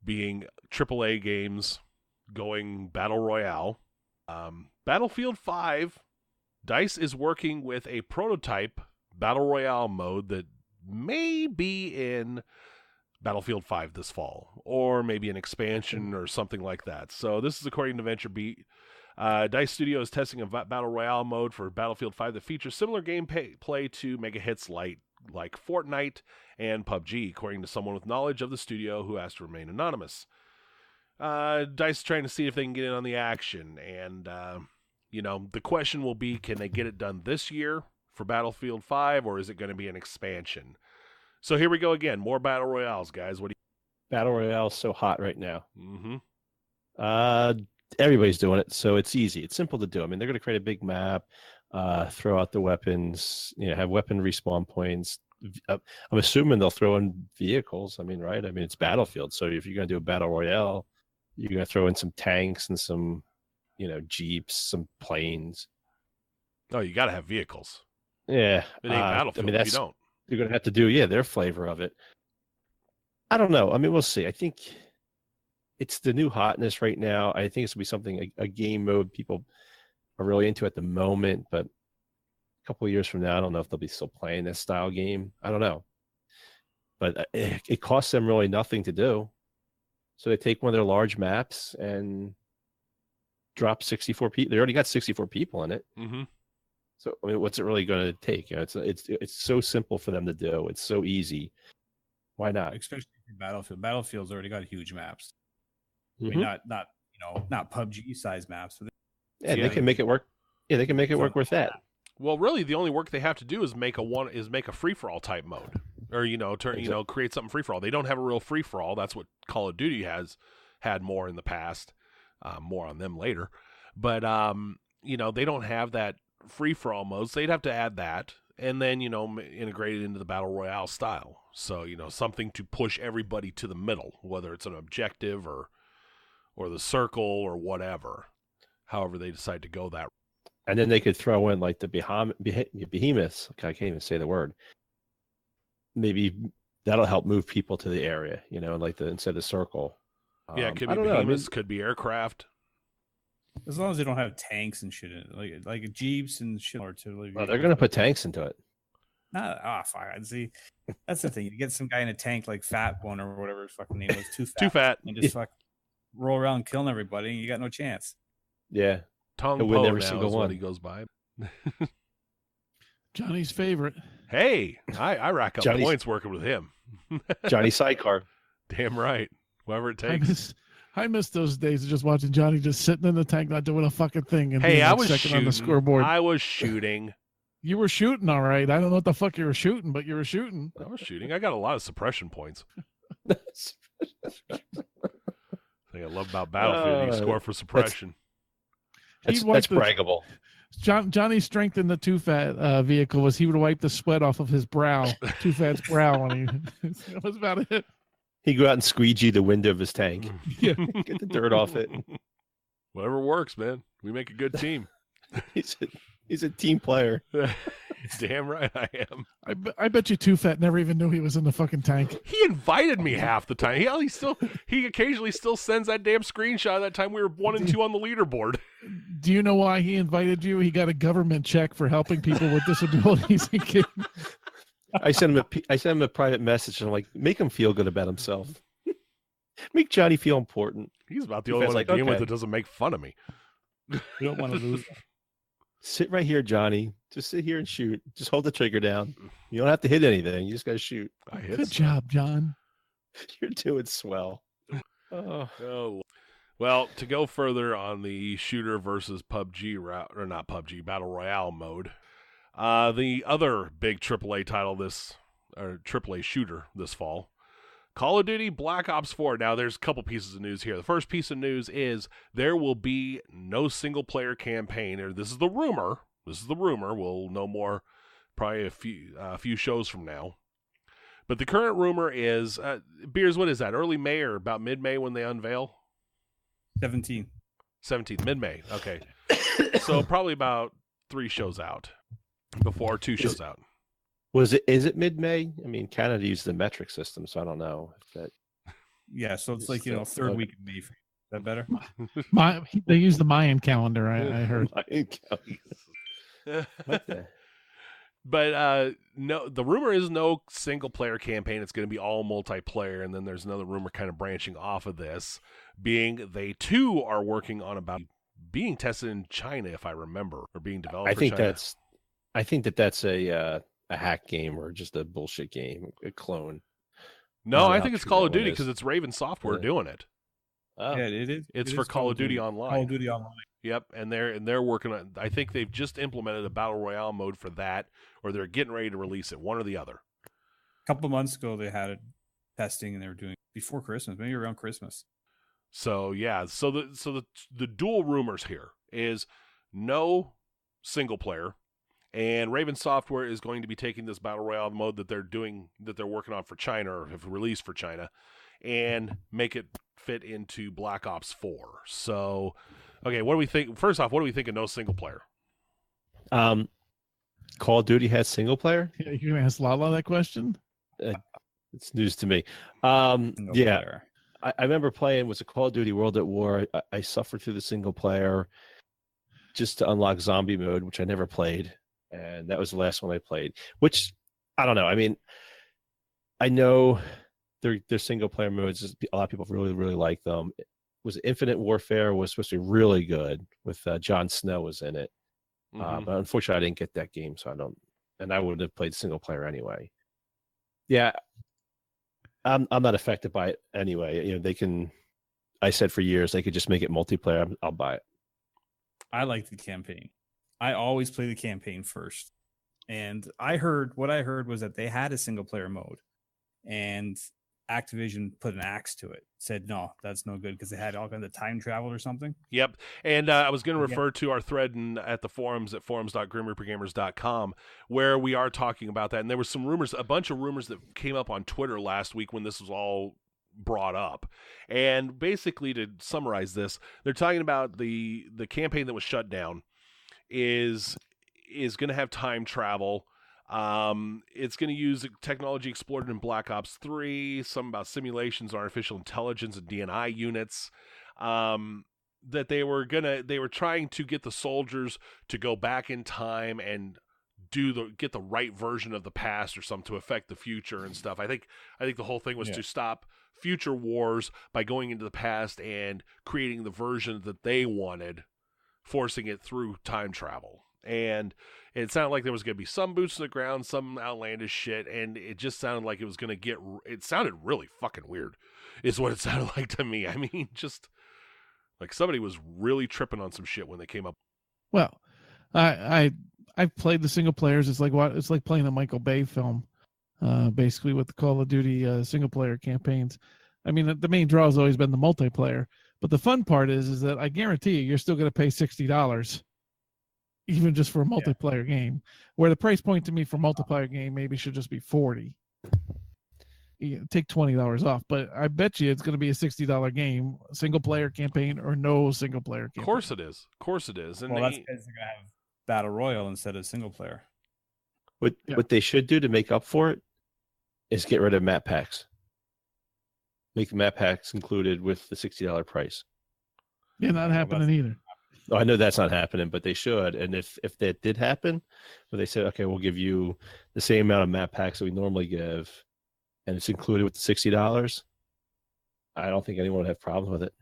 being AAA games going Battle Royale, Battlefield 5, DICE is working with a prototype Battle Royale mode that may be in Battlefield 5 this fall, or maybe an expansion or something like that. So this is according to VentureBeat. DICE Studio is testing a Battle Royale mode for Battlefield 5 that features similar gameplay to mega hits like Fortnite and PUBG, according to someone with knowledge of the studio who asked to remain anonymous. DICE is trying to see if they can get in on the action, and the question will be, can they get it done this year for Battlefield 5, or is it going to be an expansion? So here we go again, more Battle Royales, guys. What do Battle Royale is so hot right now. you... Mm-hmm. Everybody's doing it, so it's easy. It's simple to do. I mean, they're going to create a big map, throw out the weapons, have weapon respawn points. I'm assuming they'll throw in vehicles. I mean, right? I mean, it's Battlefield, so if you're going to do a Battle Royale, you're going to throw in some tanks and some, Jeeps, some planes. Oh, you got to have vehicles. Yeah. It ain't Battlefield if you don't. You're going to have to do, their flavor of it. I don't know. I mean, we'll see. I think it's the new hotness right now. I think it's going to be something, a game mode people are really into at the moment, but a couple of years from now, I don't know if they'll be still playing this style game. I don't know. But it costs them really nothing to do. So they take one of their large maps and drop 64 people. They already got 64 people in it. Mm-hmm. So I mean, what's it really going to take? It's so simple for them to do. It's so easy. Why not? Especially for Battlefield. Battlefield's already got huge maps. Mm-hmm. I mean, not PUBG size maps. But They can make it work. Yeah, they can make it work with that. Well, really, the only work they have to do is make a free for all type mode, or create something free for all. They don't have a real free for all. That's what Call of Duty has had more in the past. More on them later, but they don't have that free for all mode. So they'd have to add that, and then integrate it into the Battle Royale style. So something to push everybody to the middle, whether it's an objective or the circle or whatever. However, they decide to go that. And then they could throw in like the behemoths. I can't even say the word. Maybe that'll help move people to the area, instead of the circle. Yeah, it could be behemoths, could be aircraft. As long as they don't have tanks and shit in it, like Jeeps and shit. Well, they're going to put tanks into it. Fine. See, that's the thing. You get some guy in a tank like Fat One or whatever his fucking name was, Too fat, and just roll around killing everybody, and you got no chance. Yeah, Tong he'll Po win every now single is one. what he goes by. Johnny's favorite. Hey, I rack up points working with him. Johnny Sidecar. Damn right. Whatever it takes. I miss those days of just watching Johnny just sitting in the tank, not doing a fucking thing. And Hey, being I like was second shooting on the scoreboard. I was shooting. You were shooting, all right. I don't know what the fuck you were shooting, but you were shooting. I was shooting. I got a lot of suppression points. Thing I love about Battlefield, you score for suppression. That's braggable. Johnny's strength in the Too Fat vehicle was he would wipe the sweat off of his brow, Too Fat's brow, when he. That was about it. He'd go out and squeegee the window of his tank. Yeah, get the dirt off it. Whatever works, man. We make a good team. He's a team player. Damn right I am. I bet you Too Fat never even knew he was in the fucking tank. He invited me half the time. He occasionally still sends that damn screenshot of that time we were 1 and 2 on the leaderboard. Do you know why he invited you? He got a government check for helping people with disabilities. I sent him a private message and I'm like, make him feel good about himself. Make Johnny feel important. He's about the only one I deal with that doesn't make fun of me. We don't want to lose them. Sit right here, Johnny. Just sit here and shoot. Just hold the trigger down. You don't have to hit anything. You just got to shoot. Good job, John. You're doing swell. Oh. Well, to go further on the shooter versus PUBG route, or not PUBG, Battle Royale mode, the other big AAA title or AAA shooter this fall, Call of Duty Black Ops 4. Now, there's a couple pieces of news here. The first piece of news is there will be no single-player campaign. Or this is the rumor. We'll know more probably a few shows from now. But the current rumor is, Beers, what is that? Early May or about mid-May when they unveil? 17th, mid-May. Okay. So probably about 3 shows out before 2 shows out. Is it mid-May? I mean, Canada used the metric system, so I don't know if that. Yeah, so it's like third week of May. Is that better? They use the Mayan calendar. I heard. Mayan calendar. What the? But no, the rumor is no single player campaign. It's going to be all multiplayer. And then there's another rumor kind of branching off of this, being they too are working on about being tested in China, if I remember, or being developed. I think that's a hack game or just a bullshit game, a clone. No, I think it's Call of Duty because it's Raven Software doing it. Oh. Yeah, it is. It's for Call of Duty Online. Call of Duty Online. Yep, and they're working on. I think they've just implemented a Battle Royale mode for that, or they're getting ready to release it. One or the other. A couple of months ago, they had it testing, and they were doing it before Christmas, maybe around Christmas. So yeah, so the dual rumors here is no single player, and Raven Software is going to be taking this Battle Royale mode that they're working on for China or have released for China, and make it fit into Black Ops 4. So. Okay, what do we think? First off, what do we think of no single player? Call of Duty has single player? Yeah, you're going to ask Lala that question? It's news to me. No yeah, player. I remember playing, was a Call of Duty World at War. I suffered through the single player just to unlock zombie mode, which I never played. And that was the last one I played, which I don't know. I mean, I know their single player modes, a lot of people really, really like them. Was Infinite Warfare was supposed to be really good with Jon Snow was in it, but unfortunately I didn't get that game, so I would have played single player anyway. Yeah, I'm not affected by it anyway. You know, they can. I said for years they could just make it multiplayer. I'll buy it. I like the campaign. I always play the campaign first, and what I heard was that they had a single player mode, and Activision put an axe to it, said no, that's no good because they had all kinds of time travel or something. Yep, and I was going to refer to our thread at the forums at forums.grimreapergamers.com where we are talking about that, and there was some rumors, a bunch of rumors that came up on Twitter last week when this was all brought up, and basically to summarize this, they're talking about the campaign that was shut down is going to have time travel. It's going to use technology explored in Black Ops 3, some about simulations, artificial intelligence, and DNI units. That they were trying to get the soldiers to go back in time and get the right version of the past or something to affect the future and stuff. I think the whole thing was to stop future wars by going into the past and creating the version that they wanted, forcing it through time travel. And it sounded like there was going to be some boots on the ground, some outlandish shit, and it just sounded like it was going to it sounded really fucking weird, is what it sounded like to me. I mean, just like somebody was really tripping on some shit when they came up. Well, I've played the single players. It's like playing a Michael Bay film, basically with the Call of Duty single player campaigns. I mean, the main draw has always been the multiplayer, but the fun part is that I guarantee you're still going to pay $60. Even just for a multiplayer game, where the price point to me for multiplayer game maybe should just be $40. You take $20 off, but I bet you it's going to be a $60 game, single player campaign or no single player campaign. Of course it is. And that's because they're going to have Battle Royale instead of single player. What they should do to make up for it is get rid of map packs. Make the map packs included with the $60 price. Yeah, not happening either. I know that's not happening, but they should. And if that did happen, where they said, okay, we'll give you the same amount of map packs that we normally give, and it's included with the $60, I don't think anyone would have problems with it.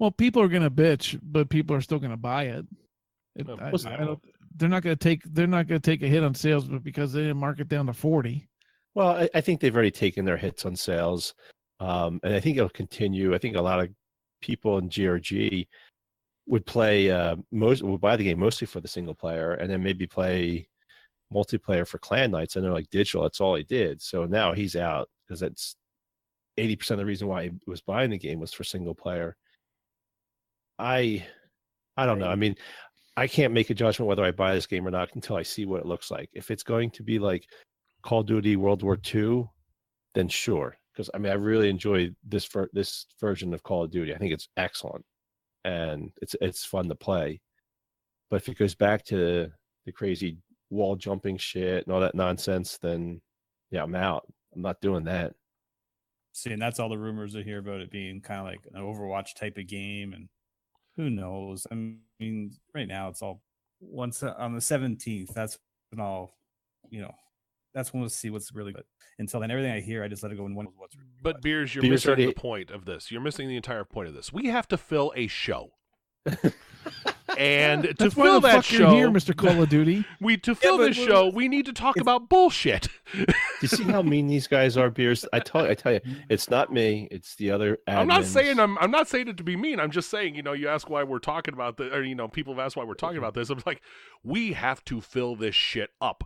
Well, people are going to bitch, but people are still going to buy it. I don't, they're not going to take a hit on sales, but because they didn't mark it down to 40. Well, I think they've already taken their hits on sales, and I think it'll continue. I think a lot of people in GRG would play would buy the game mostly for the single player, and then maybe play multiplayer for clan nights. I know, like Digital, that's all he did. So now he's out because that's 80% of the reason why he was buying the game was for single player. I don't know. I mean, I can't make a judgment whether I buy this game or not until I see what it looks like. If it's going to be like Call of Duty World War II, then sure. Because I mean, I really enjoy this version of Call of Duty. I think it's excellent, and it's fun to play. But if it goes back to the crazy wall jumping shit and all that nonsense, then yeah, I'm out. I'm not doing that. See, and that's all the rumors I hear about it being kind of like an Overwatch type of game, and who knows? I mean, right now it's all once on the 17th. That's when I'll, that's when we'll see what's really good. Until then, everything I hear, I just let it go in one. What's really but good. Beers, you're missing the point of this. You're missing the entire point of this. We have to fill a show. And to fill that show, here, Mr. Call of Duty. To fill this show, we need to talk about bullshit. You see how mean these guys are, Beers? I tell you, it's not me. It's the other admins. I'm not saying it to be mean. I'm just saying, you ask why we're talking about this, or people have asked why we're talking about this. I'm like, we have to fill this shit up.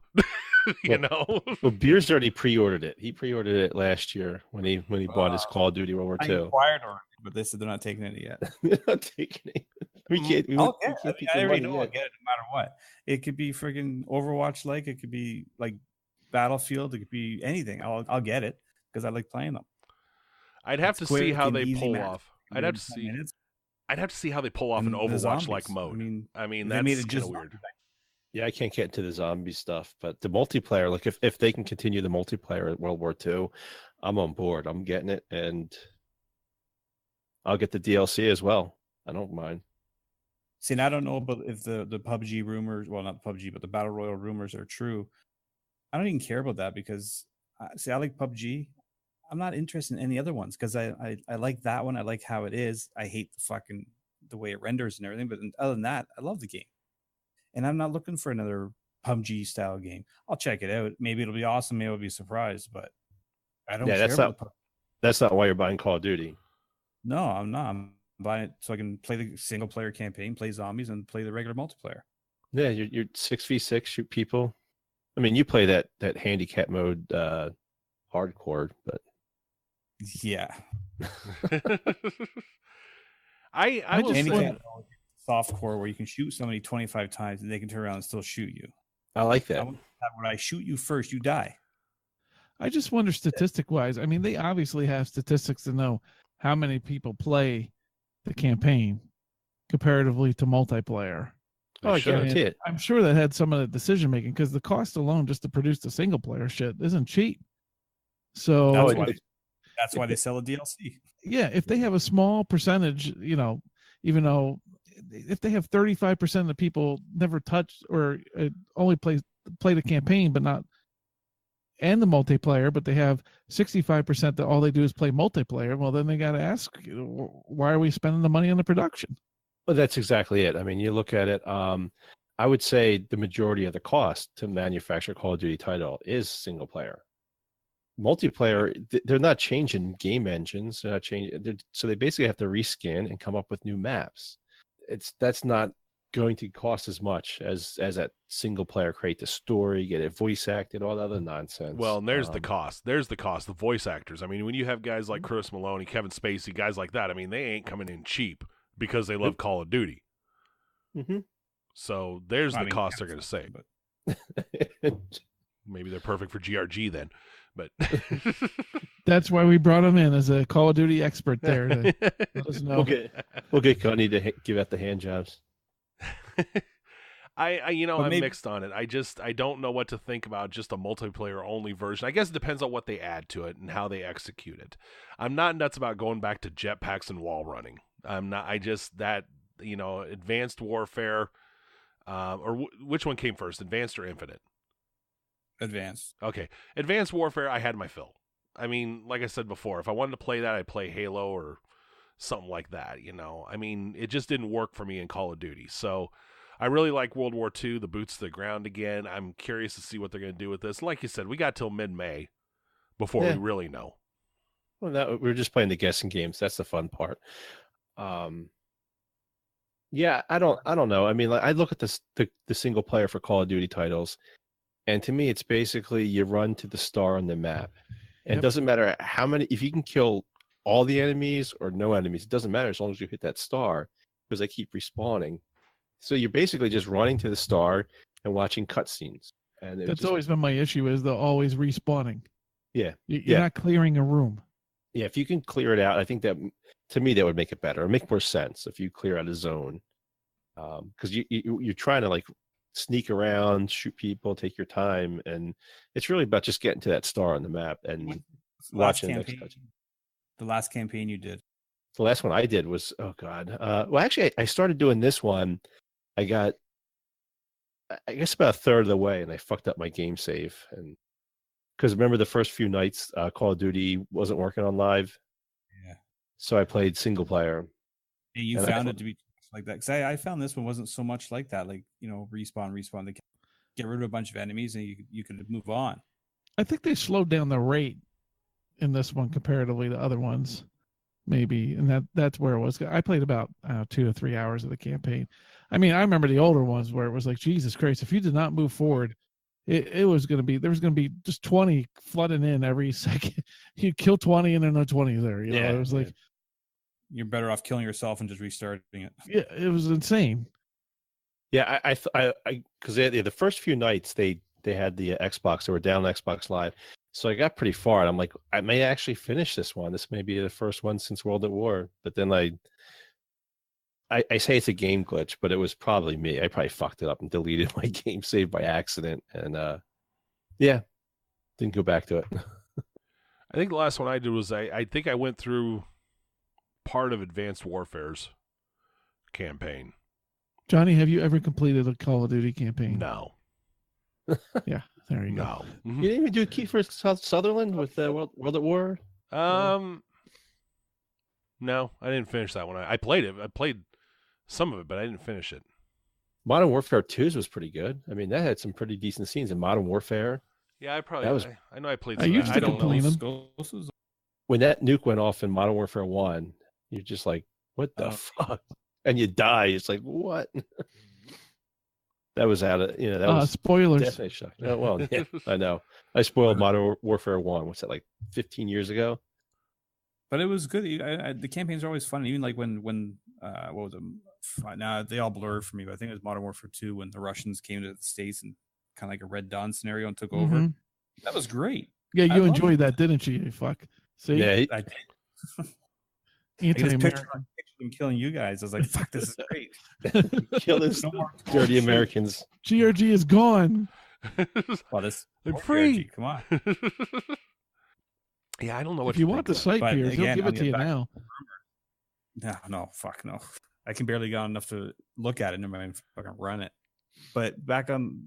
Well, Beers already pre-ordered it. He pre-ordered it last year when he bought his Call of Duty World War II. I inquired already, but they said they're not taking it yet. They're not taking it. I already know I'll get it no matter what. It could be friggin' Overwatch like. It could be like Battlefield. It could be anything. I'll get it because I like playing them. I'd have to see how they pull off. I'd have to see how they pull off an Overwatch like mode. I mean that's kind of weird. Yeah, I can't get into the zombie stuff, but the multiplayer, like if they can continue the multiplayer at World War II, I'm on board. I'm getting it, and I'll get the DLC as well. I don't mind. See, and I don't know about if the PUBG rumors, well, not PUBG, but the Battle Royale rumors are true. I don't even care about that because, I like PUBG. I'm not interested in any other ones because I like that one. I like how it is. I hate the way it renders and everything, but other than that, I love the game. And I'm not looking for another PUBG style game. I'll check it out. Maybe it'll be awesome. Maybe I'll be surprised, but I don't care. That's not why you're buying Call of Duty. No, I'm not. I'm buying it so I can play the single player campaign, play zombies, and play the regular multiplayer. Yeah, you're 6v6, shoot people. I mean, you play that handicap mode hardcore, but yeah. I will say softcore where you can shoot somebody 25 times and they can turn around and still shoot you. I like that. When I shoot you first, you die. I just wonder statistic wise. I mean, they obviously have statistics to know how many people play the campaign comparatively to multiplayer. Oh, I guarantee it. I'm sure that had some of the decision making because the cost alone just to produce the single player shit isn't cheap. So that's why they sell a DLC. Yeah, if they have a small percentage, even though if they have 35% of the people never touched or only play the campaign, but not and the multiplayer, but they have 65% that all they do is play multiplayer. Well, then they got to ask, why are we spending the money on the production? Well, that's exactly it. I mean, you look at it. I would say the majority of the cost to manufacture a Call of Duty title is single player. Multiplayer, they're not changing game engines. They're not changing. So they basically have to reskin and come up with new maps. That's not going to cost as much as that single player, create the story, get it voice acted, all that other nonsense. Well, and there's the cost. There's the cost. The voice actors. I mean, when you have guys like Chris Maloney, Kevin Spacey, guys like that, I mean, they ain't coming in cheap because they love Call of Duty. Mm-hmm. So there's the cost they're going to save. But maybe they're perfect for GRG then. But that's why we brought him in as a Call of Duty expert there. To let us know. We'll get Connie to give out the hand jobs. I'm mixed on it. I don't know what to think about just a multiplayer only version. I guess it depends on what they add to it and how they execute it. I'm not nuts about going back to jetpacks and wall running. I'm not. Advanced Warfare, which one came first, Advanced or Infinite? Advanced. Okay, Advanced Warfare. I had my fill. I mean, like I said before, if I wanted to play that, I'd play Halo or something like that, you know. I mean, it just didn't work for me in Call of Duty. So I really like World War II, the boots to the ground again. I'm curious to see what they're going to do with this. Like you said, we got till mid-May before we really know. Well, that, we're just playing the guessing games. That's the fun part. Yeah, I don't know. I mean, like, I look at the single player for Call of Duty titles, and to me, it's basically you run to the star on the map. And it doesn't matter how many, if you can kill all the enemies or no enemies, it doesn't matter as long as you hit that star, because they keep respawning. So you're basically just running to the star and watching cutscenes. And that's always been my issue, is they're always respawning. Yeah. You're not clearing a room. Yeah, if you can clear it out, I think that, to me, that would make it better. It would make more sense if you clear out a zone. Because you're trying to, like, sneak around, shoot people, take your time, and it's really about just getting to that star on the map and watching the next cutscene. The last campaign you did? The last one I did was, oh God. Well, actually, I started doing this one. I got, I guess, about a third of the way, and I fucked up my game save. And because remember the first few nights, Call of Duty wasn't working on live. Yeah. So I played single player. And you found it to be like that? Because I found this one wasn't so much like that. Like, you know, respawn. They get rid of a bunch of enemies, and you could move on. I think they slowed down the rate in this one comparatively to other ones, maybe, and that's where it was. I played about 2 or 3 hours of the campaign. I mean, I remember the older ones where it was like, Jesus Christ, if you did not move forward, it was going to be, there was going to be just 20 flooding in every second. You'd kill 20 and then no 20 there. You know, it was like, you're better off killing yourself and just restarting it. Yeah, it was insane. Yeah, I because the first few nights they had the Xbox, they were down Xbox Live, so I got pretty far, and I'm like, I may actually finish this one. This may be the first one since World at War. But then I say it's a game glitch, but it was probably me. I probably fucked it up and deleted my game save by accident, and didn't go back to it. I think the last one I did was I think I went through part of Advanced Warfare's campaign. Johnny, have you ever completed a Call of Duty campaign? No. Yeah, there you go. No. You didn't even do Kiefer Sutherland with World at War? No, I didn't finish that one. I played it. I played some of it, but I didn't finish it. Modern Warfare 2's was pretty good. I mean, that had some pretty decent scenes in Modern Warfare. Yeah, I know I played some. I used to complete them. When that nuke went off in Modern Warfare 1, you're just like, what the fuck? And you die. It's like, what? That was out of, that was spoilers. Definitely shock. Oh, well, yeah, I know. I spoiled Modern Warfare 1. What's that, like 15 years ago? But it was good. The campaigns are always fun. Even like when what was it? Now they all blur for me, but I think it was Modern Warfare 2 when the Russians came to the States and kind of like a Red Dawn scenario and took over. That was great. Yeah, you enjoyed that, didn't you? Fuck. See? Yeah, I did. Anti-American. I'm killing you guys. I was like, fuck, this is great. Kill this dirty Americans. GRG is gone. Well, this I'm free. GRG, come on. Yeah, I don't know what if you want the site, Piers, he'll give it to you now. No, fuck no. I can barely got enough to look at it, no mind fucking run it. But back on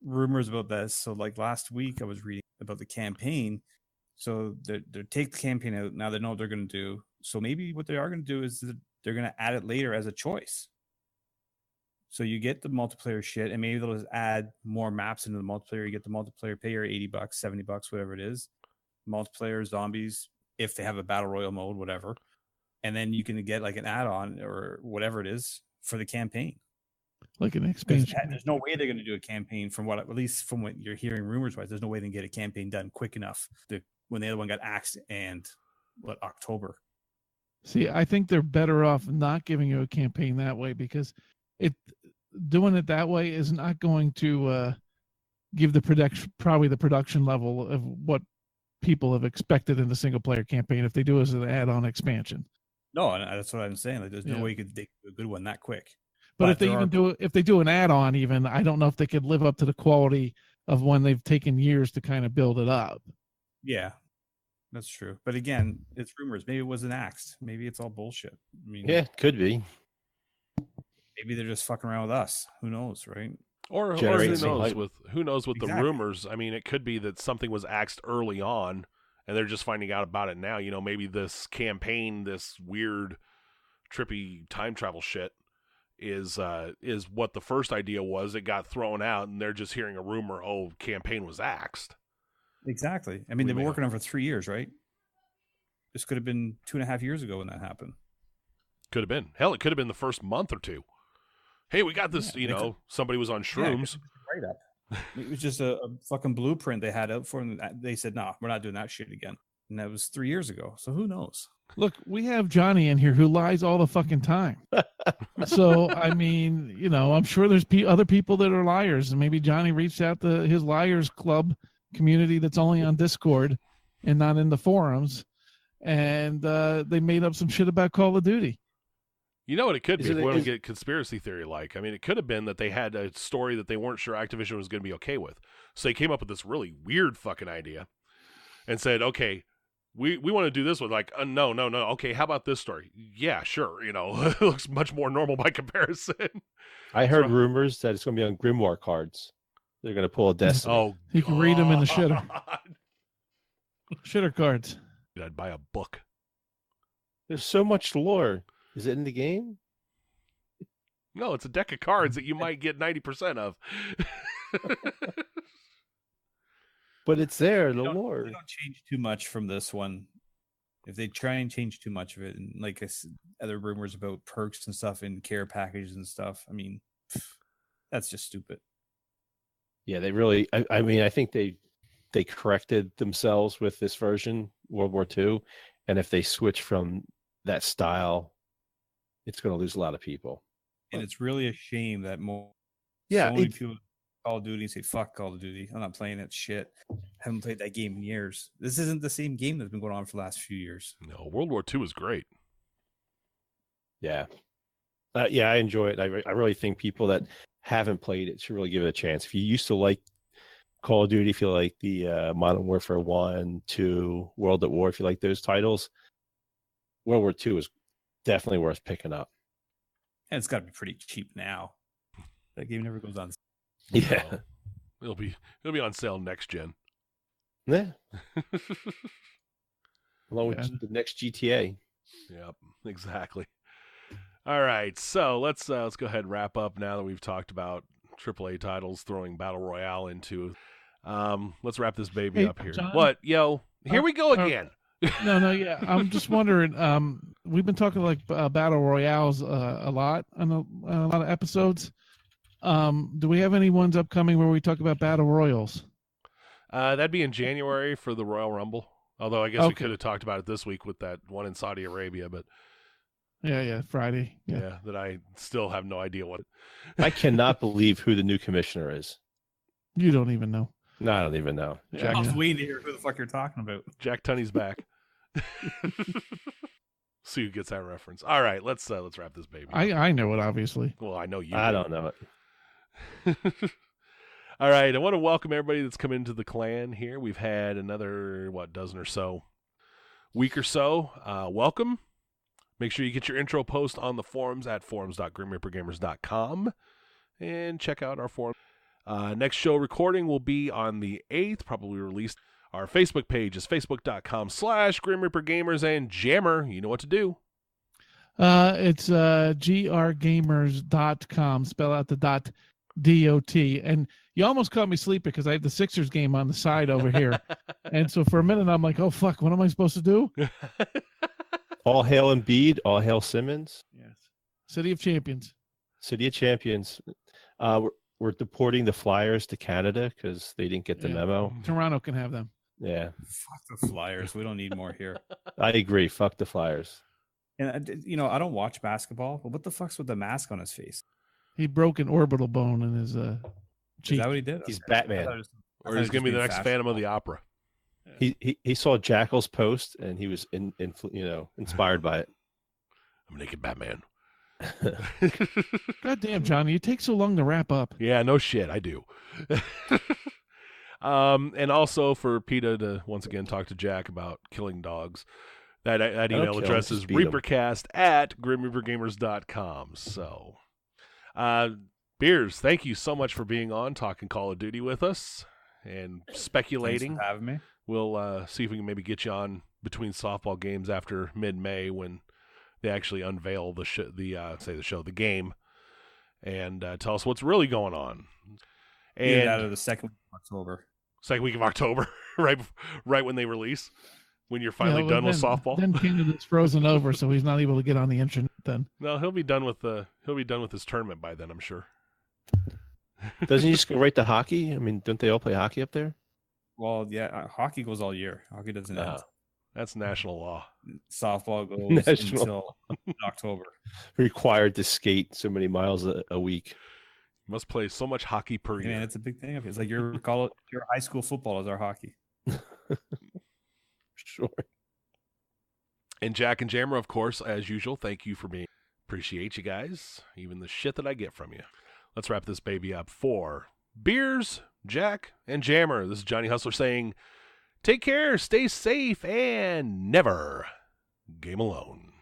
rumors about this. So like last week I was reading about the campaign. So they take the campaign out. Now they know what they're going to do. So maybe what they are going to do is that they're going to add it later as a choice. So you get the multiplayer shit, and maybe they'll just add more maps into the multiplayer. You get the multiplayer, pay your $80, $70, whatever it is. Multiplayer, zombies, if they have a battle royale mode, whatever. And then you can get like an add-on or whatever it is for the campaign. Like an expansion. There's no way they're going to do a campaign at least from what you're hearing rumors wise. There's no way they can get a campaign done quick enough when the other one got axed and October. See, I think they're better off not giving you a campaign that way, because doing it that way is not going to give the production level of what people have expected in the single player campaign if they do as an add-on expansion. No, that's what I'm saying. Like, there's no way you could do a good one that quick. But if they do an add-on, even I don't know if they could live up to the quality of when they've taken years to kind of build it up. Yeah, that's true. But again, it's rumors. Maybe it wasn't axed. Maybe it's all bullshit. I mean, yeah, could be. Maybe they're just fucking around with us. Who knows, right? Or who knows with the rumors. I mean, it could be that something was axed early on, and they're just finding out about it now. Maybe this campaign, this weird trippy time travel shit is what the first idea was. It got thrown out, and they're just hearing a rumor, campaign was axed. Exactly. I mean, they've been working on it for 3 years, right? This could have been 2.5 years ago when that happened. Could have been. Hell, it could have been the first month or two. Hey, we got this, somebody was on shrooms. Right up. It was just a fucking blueprint they had out for them. They said, no, we're not doing that shit again. And that was 3 years ago. So who knows? Look, we have Johnny in here who lies all the fucking time. So, I mean, I'm sure there's other people that are liars. And maybe Johnny reached out to his liars club community that's only on Discord and not in the forums. And they made up some shit about Call of Duty. You know what it could be if we want to get conspiracy theory-like. I mean, it could have been that they had a story that they weren't sure Activision was going to be okay with. So they came up with this really weird fucking idea and said, okay, we want to do this one. Like, no. Okay, how about this story? Yeah, sure. It looks much more normal by comparison. I heard rumors that it's going to be on Grimoire cards. They're going to pull a Destiny. Oh, you can read them in the shitter. Shitter cards. I'd buy a book. There's so much lore. Is it in the game? No, it's a deck of cards that you might get 90% of. But it's there, the lore. They don't change too much from this one. If they try and change too much of it, and like I said, other rumors about perks and stuff and care packages and stuff, I mean, that's just stupid. Yeah, they really, I mean, I think they corrected themselves with this version, World War II. And if they switch from that style, it's going to lose a lot of people. And it's really a shame that so many people Call of Duty and say, fuck Call of Duty. I'm not playing that shit. Haven't played that game in years. This isn't the same game that's been going on for the last few years. No, World War II was great. Yeah. I enjoy it. I really think people that haven't played it should really give it a chance. If you used to like Call of Duty, if you like the Modern Warfare 1, 2, World at War, if you like those titles, World War II is definitely worth picking up. And it's got to be pretty cheap now. That game never goes on. Yeah. It'll be on sale next gen. Yeah. Along with the next GTA. Yep, exactly. All right, so let's go ahead and wrap up now that we've talked about AAA titles throwing Battle Royale into. Let's wrap this baby up here. John, what, yo? Here we go again. No, yeah. I'm just wondering. We've been talking like Battle Royales a lot on a lot of episodes. Do we have any ones upcoming where we talk about Battle Royals? That'd be in January for the Royal Rumble. Although I guess we could have talked about it this week with that one in Saudi Arabia, but yeah, Friday. Yeah, that I still have no idea what. I cannot believe who the new commissioner is. You don't even know. No, I don't even know. I was waiting to hear who the fuck you're talking about. Jack Tunney's back. See who gets that reference. All right, let's wrap this baby up. I know it, obviously. Well, I know you. I don't know it. All right, I want to welcome everybody that's come into the clan here. We've had another, dozen or so, week or so. Welcome. Make sure you get your intro post on the forums at forums.grimreapergamers.com and check out our forum. Next show recording will be on the 8th, probably released. Our Facebook page is facebook.com/GrimReaperGamers, and Jammer, you know what to do. It's grgamers.com. Spell out the .dot. And you almost caught me sleeping because I have the Sixers game on the side over here. And so for a minute, I'm like, oh, fuck, what am I supposed to do? All hail Embiid, all hail Simmons. Yes. City of Champions. City of Champions. We're deporting the Flyers to Canada because they didn't get the memo. Toronto can have them. Yeah. Fuck the Flyers. We don't need more here. I agree. Fuck the Flyers. And, I don't watch basketball, but what the fuck's with the mask on his face? He broke an orbital bone in his cheek. Is that what he did? He's Batman. Or he's going to be the next Phantom of the Opera. He saw Jackal's post and he was inspired by it. I'm naked Batman. God damn, Johnny, you take so long to wrap up. Yeah, no shit, I do. And also for PETA to once again talk to Jack about killing dogs. That email address is reapercast@grimreapergamers.com. So, Beers, thank you so much for being on, talking Call of Duty with us and speculating. Thanks for having me. We'll see if we can maybe get you on between softball games after mid-May when they actually unveil the game, and tell us what's really going on. And out of the second week of October. Second week of October, right when they release, when you're finally done with softball. Then Canada's frozen over, so he's not able to get on the internet. Then no, he'll be done with his tournament by then, I'm sure. Doesn't he just go right to hockey? I mean, don't they all play hockey up there? Well, yeah, hockey goes all year. Hockey doesn't end. That's national law. Softball goes until October. Required to skate so many miles a week. Must play so much hockey per year. Man, it's a big thing. It's like your high school football is our hockey. Sure. And Jack and Jammer, of course, as usual, thank you for being. Appreciate you guys, even the shit that I get from you. Let's wrap this baby up for Beers, Jack, and Jammer. This is Johnny Hustler saying, take care, stay safe, and never game alone.